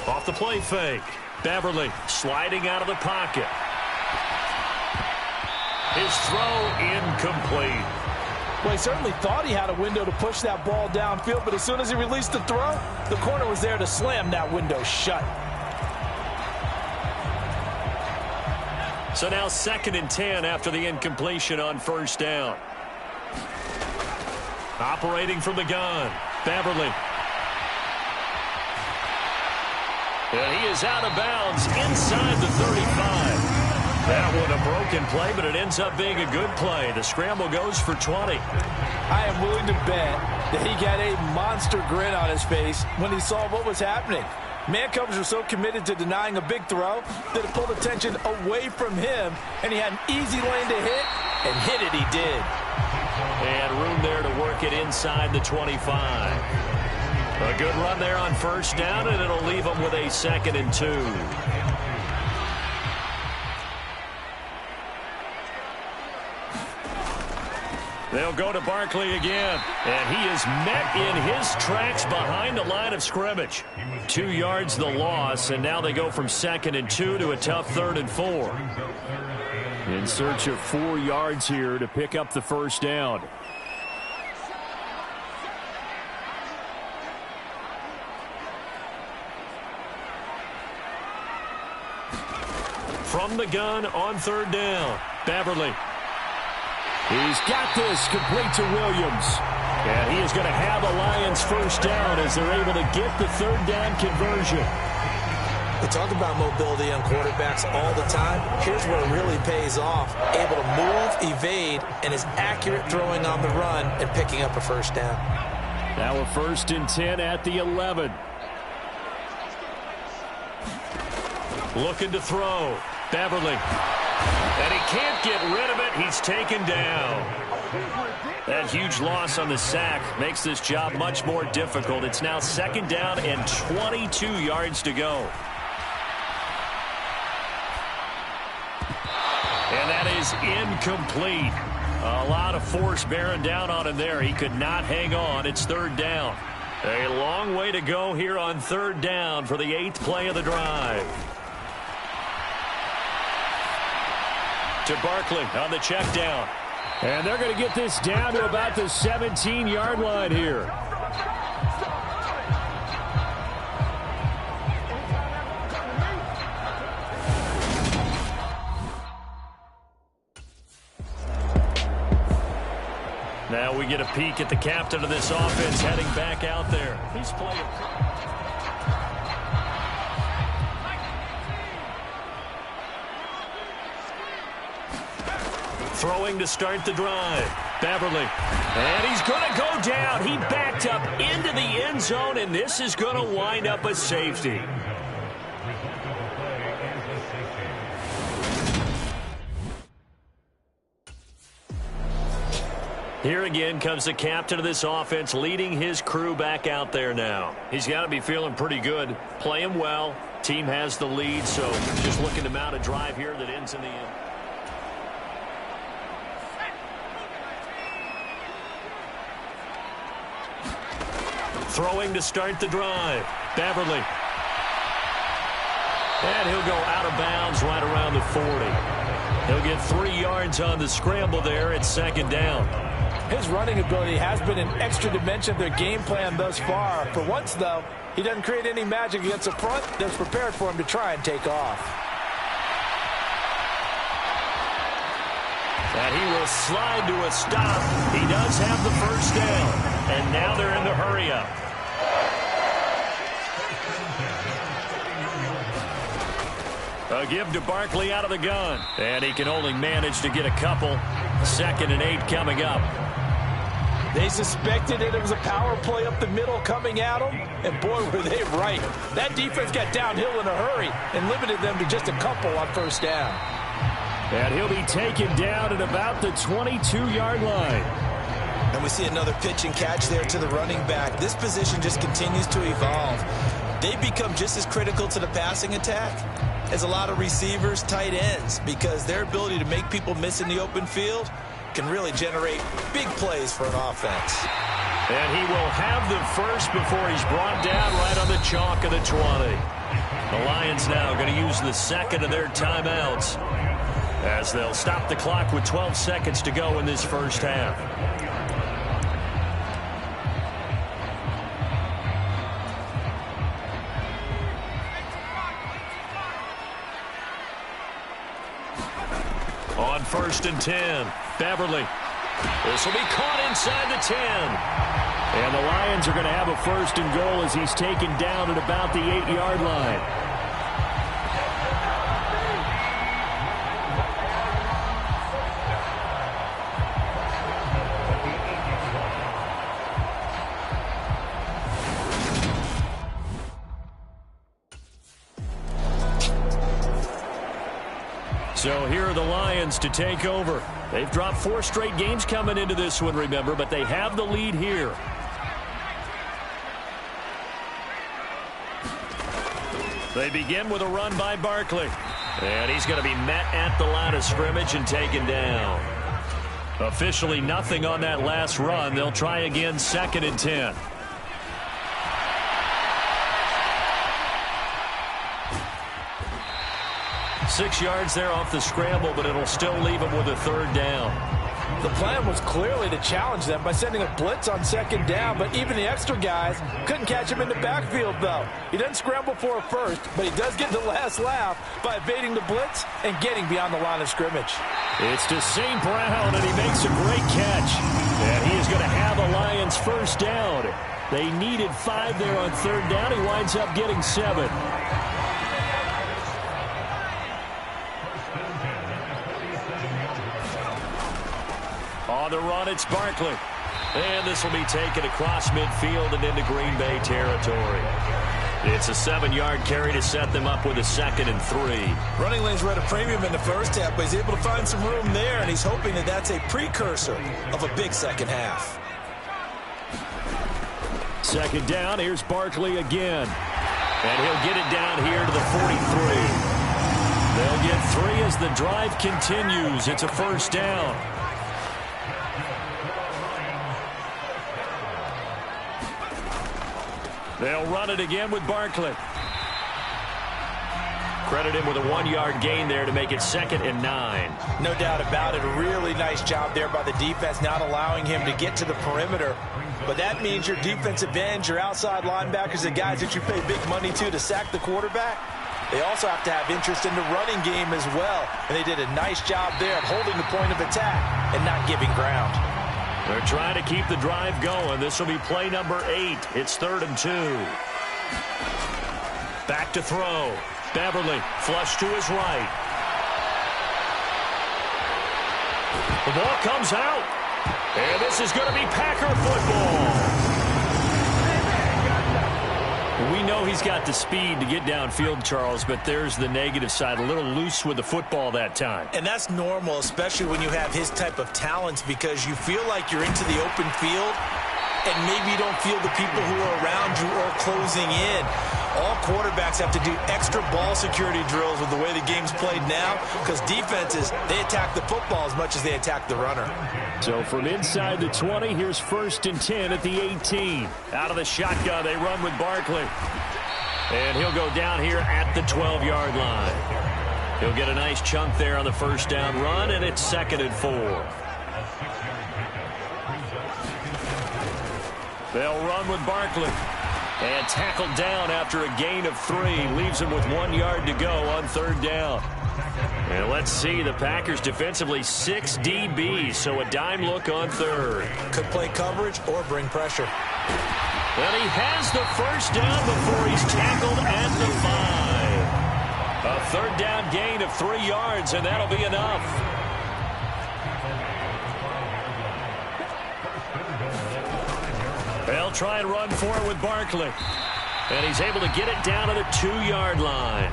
Off the play fake. Beverly sliding out of the pocket. His throw incomplete. Well, he certainly thought he had a window to push that ball downfield, but as soon as he released the throw, the corner was there to slam that window shut. So now 2nd and 10 after the incompletion on 1st down. Operating from the gun. Beverly. And he is out of bounds inside the 35. That one a broken play, but it ends up being a good play. The scramble goes for 20. I am willing to bet that he got a monster grin on his face when he saw what was happening. Man coverage was so committed to denying a big throw that it pulled attention away from him, and he had an easy lane to hit, and hit it he did. And room there to work it inside the 25. A good run there on 1st down, and it'll leave them with a 2nd and 2. They'll go to Barkley again, and he is met in his tracks behind the line of scrimmage. 2 yards the loss, and now they go from 2nd and 2 to a tough 3rd and 4. In search of 4 yards here to pick up the 1st down. From the gun on 3rd down. Beverly. He's got this complete to Williams. And he is going to have a Lions 1st down as they're able to get the 3rd down conversion. The talk about mobility on quarterbacks all the time. Here's where it really pays off. Able to move, evade, and is accurate throwing on the run and picking up a first down. Now a 1st and 10 at the 11. Looking to throw. Beverly. And he can't get rid of it. He's taken down. That huge loss on the sack makes this job much more difficult. It's now 2nd down and 22 yards to go. And that is incomplete. A lot of force bearing down on him there. He could not hang on. It's 3rd down. A long way to go here on 3rd down for the 8th play of the drive. To Barkley on the check down. And they're going to get this down to about the 17-yard line here. Now we get a peek at the captain of this offense heading back out there. He's playing. Throwing to start the drive. Beverly. And he's going to go down. He backed up into the end zone, and this is going to wind up a safety. Here again comes the captain of this offense leading his crew back out there now. He's got to be feeling pretty good. Playing well. Team has the lead, so just looking to mount a drive here that ends in the end. Throwing to start the drive. Beverly. And he'll go out of bounds right around the 40. He'll get 3 yards on the scramble there at 2nd down. His running ability has been an extra dimension of their game plan thus far. For once, though, he doesn't create any magic against the front that's prepared for him to try and take off. And he will slide to a stop. He does have the 1st down. And now they're in the hurry-up. A give to Barkley out of the gun. And he can only manage to get a couple. 2nd and 8 coming up. They suspected it was a power play up the middle coming at them, and boy, were they right. That defense got downhill in a hurry and limited them to just a couple on 1st down. And he'll be taken down at about the 22-yard line. And we see another pitch and catch there to the running back. This position just continues to evolve. They become just as critical to the passing attack as a lot of receivers, tight ends, because their ability to make people miss in the open field can really generate big plays for an offense. And he will have the 1st before he's brought down right on the chalk of the 20. The Lions now going to use the 2nd of their timeouts as they'll stop the clock with 12 seconds to go in this 1st half. On 1st and 10, Beverly. This will be caught inside the 10. And the Lions are going to have a 1st and goal as he's taken down at about the 8-yard line. So here are the Lions to take over. They've dropped 4 straight games coming into this one, remember, but they have the lead here. They begin with a run by Barkley. And he's going to be met at the line of scrimmage and taken down. Officially nothing on that last run. They'll try again 2nd and 10. Six yards there off the scramble, but it'll still leave him with a 3rd down. The plan was clearly to challenge them by sending a blitz on 2nd down, but even the extra guys couldn't catch him in the backfield, though. He doesn't scramble for a 1st, but he does get the last laugh by evading the blitz and getting beyond the line of scrimmage. It's to St. Brown, and he makes a great catch. And he is going to have a Lions 1st down. They needed 5 there on 3rd down. He winds up getting 7. On the run, it's Barkley. And this will be taken across midfield and into Green Bay territory. It's a 7-yard carry to set them up with a 2nd and 3. Running lanes were at a premium in the first half, but he's able to find some room there, and he's hoping that that's a precursor of a big second half. 2nd down, here's Barkley again. And he'll get it down here to the 43. They'll get 3 as the drive continues. It's a 1st down. They'll run it again with Barkley. Credit him with a 1-yard gain there to make it 2nd and 9. No doubt about it. A really nice job there by the defense, not allowing him to get to the perimeter. But that means your defensive ends, your outside linebackers, the guys that you pay big money to sack the quarterback, they also have to have interest in the running game as well. And they did a nice job there of holding the point of attack and not giving ground. They're trying to keep the drive going. This will be play number 8. It's 3rd and 2. Back to throw. Beverly, flush to his right. The ball comes out. And this is going to be Packer football. We know he's got the speed to get downfield, Charles, but there's the negative side. A little loose with the football that time. And that's normal, especially when you have his type of talents, because you feel like you're into the open field and maybe you don't feel the people who are around you or closing in. All quarterbacks have to do extra ball security drills with the way the game's played now, because defenses, they attack the football as much as they attack the runner. So from inside the 20, here's 1st and 10 at the 18. Out of the shotgun, they run with Barkley. And he'll go down here at the 12-yard line. He'll get a nice chunk there on the 1st down run, and it's 2nd and 4. They'll run with Barkley. And tackled down after a gain of 3. Leaves him with 1 yard to go on 3rd down. And let's see, the Packers defensively 6 DBs, so a dime look on 3rd. Could play coverage or bring pressure. And he has the 1st down before he's tackled at the 5. A 3rd down gain of 3 yards, and that'll be enough. They'll try and run for it with Barkley. And he's able to get it down to the 2-yard line.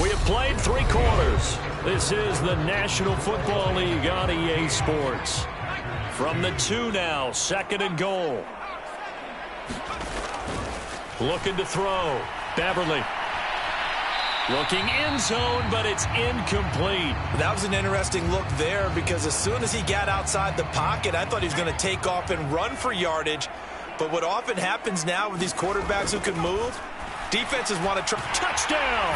We have played 3 quarters. This is the National Football League on EA Sports. From the 2 now, 2nd and goal. Looking to throw. Beverly. Looking end zone, but it's incomplete. That was an interesting look there, because as soon as he got outside the pocket, I thought he was going to take off and run for yardage. But what often happens now with these quarterbacks who can move, defenses want to try. Touchdown!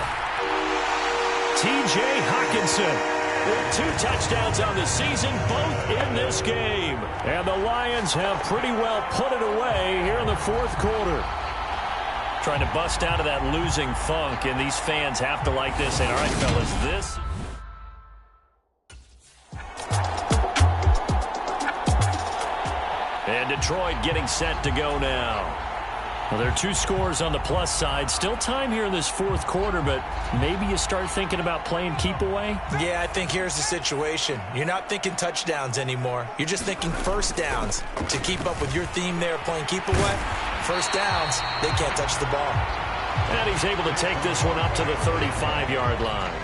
T.J. Hockenson with 2 touchdowns on the season, both in this game. And the Lions have pretty well put it away here in the 4th quarter. Trying to bust out of that losing funk, and these fans have to like this. And all right, fellas, this. And Detroit getting set to go now. Well, there are 2 scores on the plus side. Still time here in this 4th quarter, but maybe you start thinking about playing keep away? Yeah, I think here's the situation. You're not thinking touchdowns anymore. You're just thinking 1st downs. To keep up with your theme there, playing keep away, 1st downs, they can't touch the ball. And he's able to take this one up to the 35-yard line.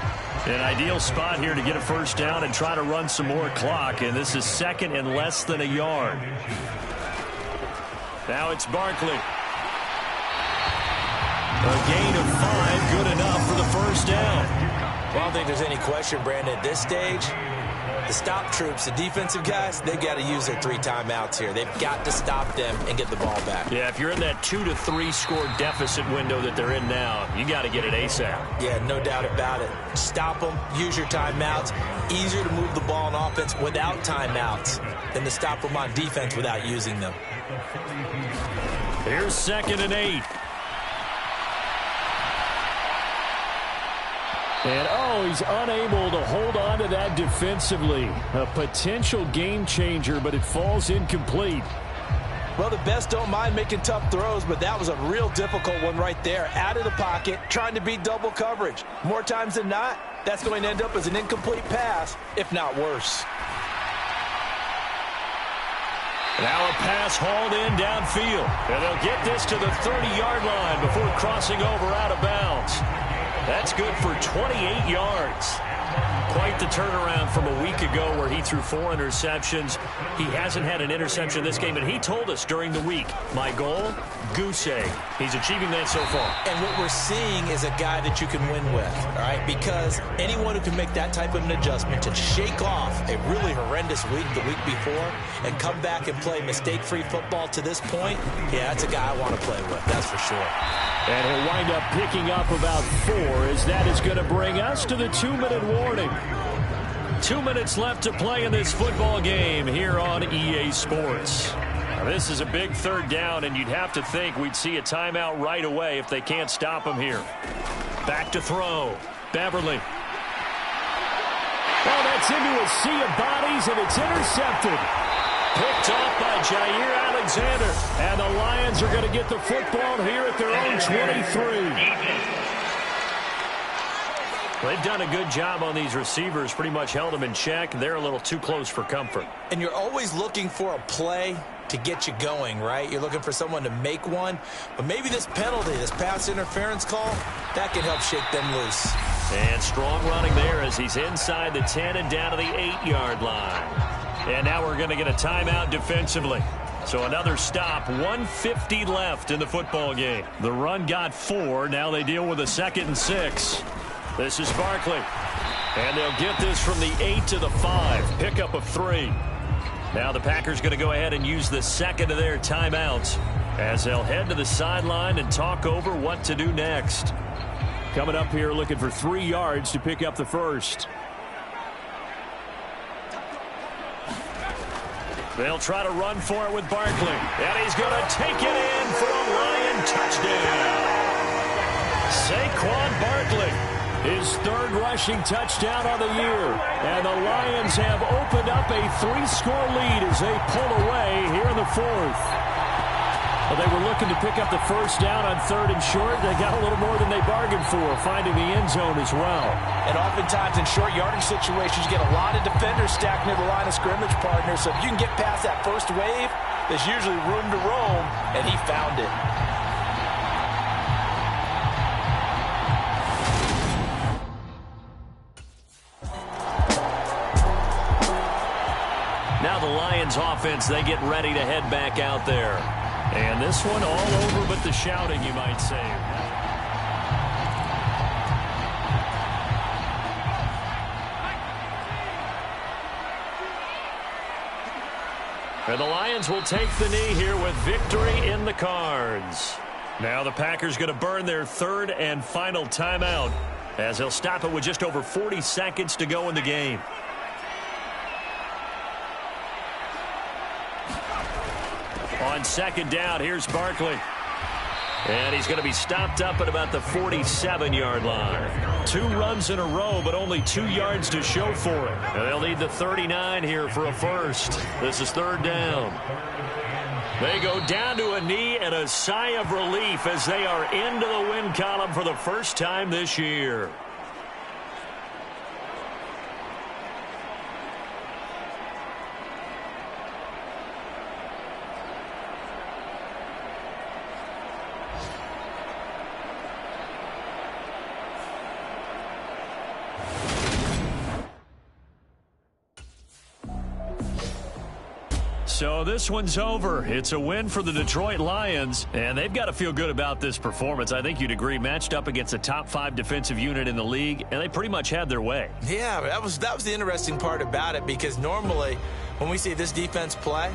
An ideal spot here to get a 1st down and try to run some more clock, and this is 2nd and less than a yard. Now it's Barkley. A gain of 5, good enough for the 1st down. Well, I don't think there's any question, Brandon, at this stage, the stop troops, the defensive guys, they've got to use their 3 timeouts here. They've got to stop them and get the ball back. Yeah, if you're in that 2 to 3 score deficit window that they're in now, you got to get it ASAP. Yeah, no doubt about it. Stop them, use your timeouts. Easier to move the ball on offense without timeouts than to stop them on defense without using them. Here's 2nd and 8. And, oh, he's unable to hold on to that defensively. A potential game changer, but it falls incomplete. Well, the best don't mind making tough throws, but that was a real difficult one right there. Out of the pocket, trying to beat double coverage. More times than not, that's going to end up as an incomplete pass, if not worse. Now a pass hauled in downfield. And they'll get this to the 30-yard line before crossing over out of bounds. That's good for 28 yards. Quite the turnaround from a week ago where he threw 4 interceptions. He hasn't had an interception this game, and he told us during the week, my goal, goose egg. He's achieving that so far. And what we're seeing is a guy that you can win with, all right? Because anyone who can make that type of an adjustment to shake off a really horrendous week the week before and come back and play mistake-free football to this point, yeah, that's a guy I want to play with, that's for sure. And he'll wind up picking up about 4 as that is going to bring us to the 2-minute warning. 2 minutes left to play in this football game here on EA Sports. Now, this is a big 3rd down, and you'd have to think we'd see a timeout right away if they can't stop him here. Back to throw. Beverly. Oh, that's into a sea of bodies, and it's intercepted. Picked off by Jair Alexander. And the Lions are going to get the football here at their own 23. They've done a good job on these receivers, pretty much held them in check. They're a little too close for comfort. And you're always looking for a play to get you going, right? You're looking for someone to make one. But maybe this penalty, this pass interference call, that can help shake them loose. And strong running there as he's inside the 10 and down to the 8-yard line. And now we're going to get a timeout defensively. So another stop, 1:50 left in the football game. The run got 4. Now they deal with a 2nd and 6. This is Barkley. And they'll get this from the 8 to the 5. Pickup of 3. Now the Packers going to go ahead and use the 2nd of their timeouts as they'll head to the sideline and talk over what to do next. Coming up here looking for 3 yards to pick up the 1st. They'll try to run for it with Barkley. And he's going to take it in for a Lion touchdown. Saquon Barkley. His 3rd rushing touchdown on the year. And the Lions have opened up a 3-score lead as they pull away here in the 4th. Well, they were looking to pick up the 1st down on 3rd and short. They got a little more than they bargained for, finding the end zone as well. And oftentimes in short yardage situations, you get a lot of defenders stacked near the line of scrimmage, partner. So if you can get past that first wave, there's usually room to roam, and he found it. Now the Lions offense, they get ready to head back out there. And this one all over but the shouting, you might say. And the Lions will take the knee here with victory in the cards. Now the Packers going to burn their 3rd and final timeout as they'll stop it with just over 40 seconds to go in the game. On 2nd down, here's Barkley. And he's going to be stopped up at about the 47-yard line. 2 runs in a row, but only 2 yards to show for it. And they'll need the 39 here for a 1st. This is 3rd down. They go down to a knee and a sigh of relief as they are into the win column for the first time this year. So this one's over. It's a win for the Detroit Lions, and they've got to feel good about this performance. I think you'd agree, matched up against a top 5 defensive unit in the league, and they pretty much had their way. Yeah, that was the interesting part about it, because normally when we see this defense play,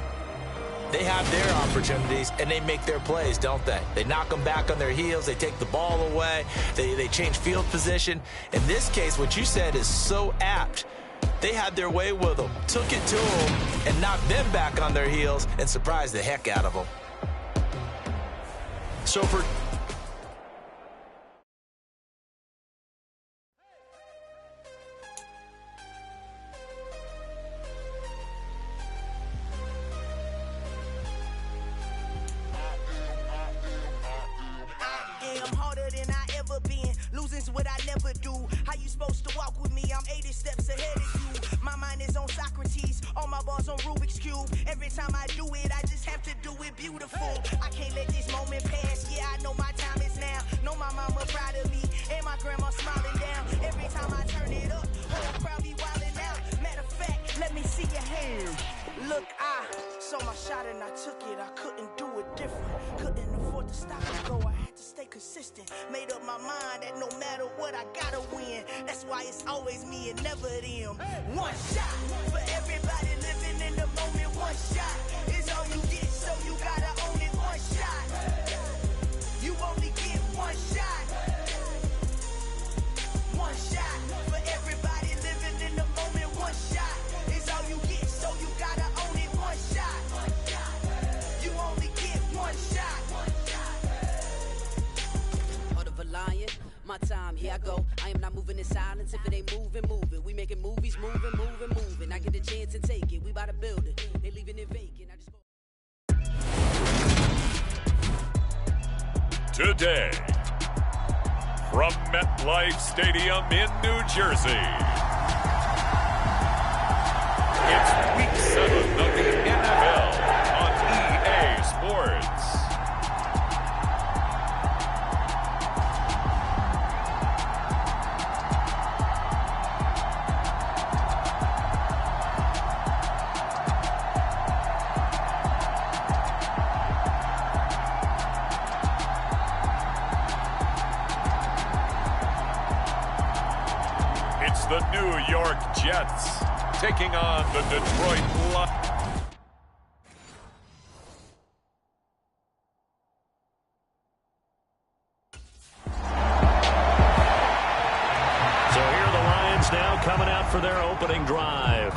they have their opportunities and they make their plays, don't they? They knock them back on their heels. They take the ball away. They change field position. In this case, what you said is so apt. They had their way with them, took it to them, and knocked them back on their heels and surprised the heck out of them. So for Losing's what I never do. How you supposed to walk with me? I'm 80 steps ahead of you. My mind is on Socrates. All my balls on Rubik's Cube. Every time I do it, shot and I took it, I couldn't do it different. Couldn't afford to stop us, though I had to stay consistent. Made up my mind that no matter what, I gotta win. That's why it's always me and never them. One shot for everybody living in the moment. One shot is all you get, so you gotta own it. One shot, you only get one shot. One shot for everybody living in the moment. One shot is all you get, so you gotta own it. One shot, you only get one shot. Heart of a lion, my time, here I go. I am not moving in silence. If it ain't moving, moving. We making movies, moving, moving, moving. I get a chance and take it. We bout to build it. They leaving it vacant. I just go. Today, from MetLife Stadium in New Jersey, it's Week 7 of the NFL on EA Sports. It's the New York Jets taking on the Detroit Lions. So here are the Lions now coming out for their opening drive.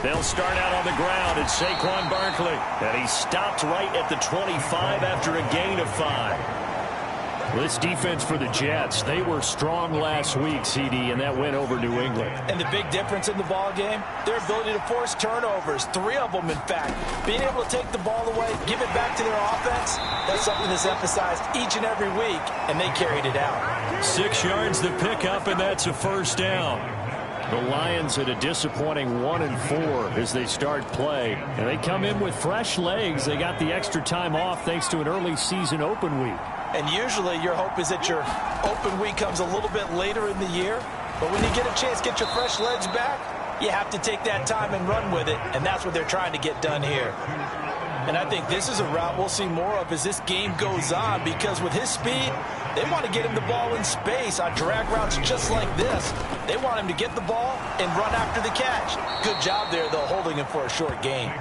They'll start out on the ground. It's Saquon Barkley. And he stopped right at the 25 after a gain of 5. This defense for the Jets, they were strong last week, CD, and that went over New England. And the big difference in the ball game, their ability to force turnovers, 3 of them in fact. Being able to take the ball away, give it back to their offense, that's something that's emphasized each and every week, and they carried it out. 6 yards to pick up, and that's a first down. The Lions at a disappointing 1-4 as they start play. And they come in with fresh legs. They got the extra time off thanks to an early season open week. And usually your hope is that your open week comes a little bit later in the year. But when you get a chance to get your fresh legs back, you have to take that time and run with it. And that's what they're trying to get done here. And I think this is a route we'll see more of as this game goes on, because with his speed, they want to get him the ball in space on drag routes just like this. They want him to get the ball and run after the catch. Good job there, though, holding him for a short gain.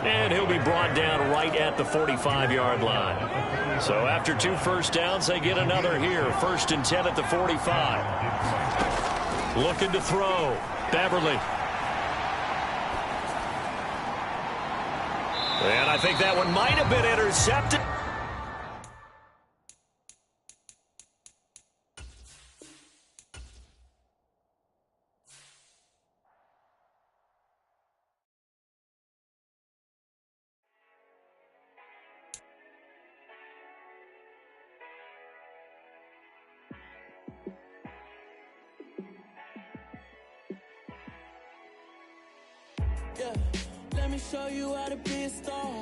And he'll be brought down right at the 45-yard line. So after 2 first downs, they get another here. 1st and 10 at the 45. Looking to throw. Beverly. And I think that one might have been intercepted. Yeah, let me show you how to be a star.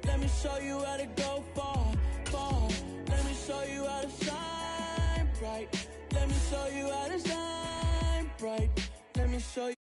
Let me show you how to go far, far. Let me show you how to shine bright. Let me show you how to shine bright. Let me show you.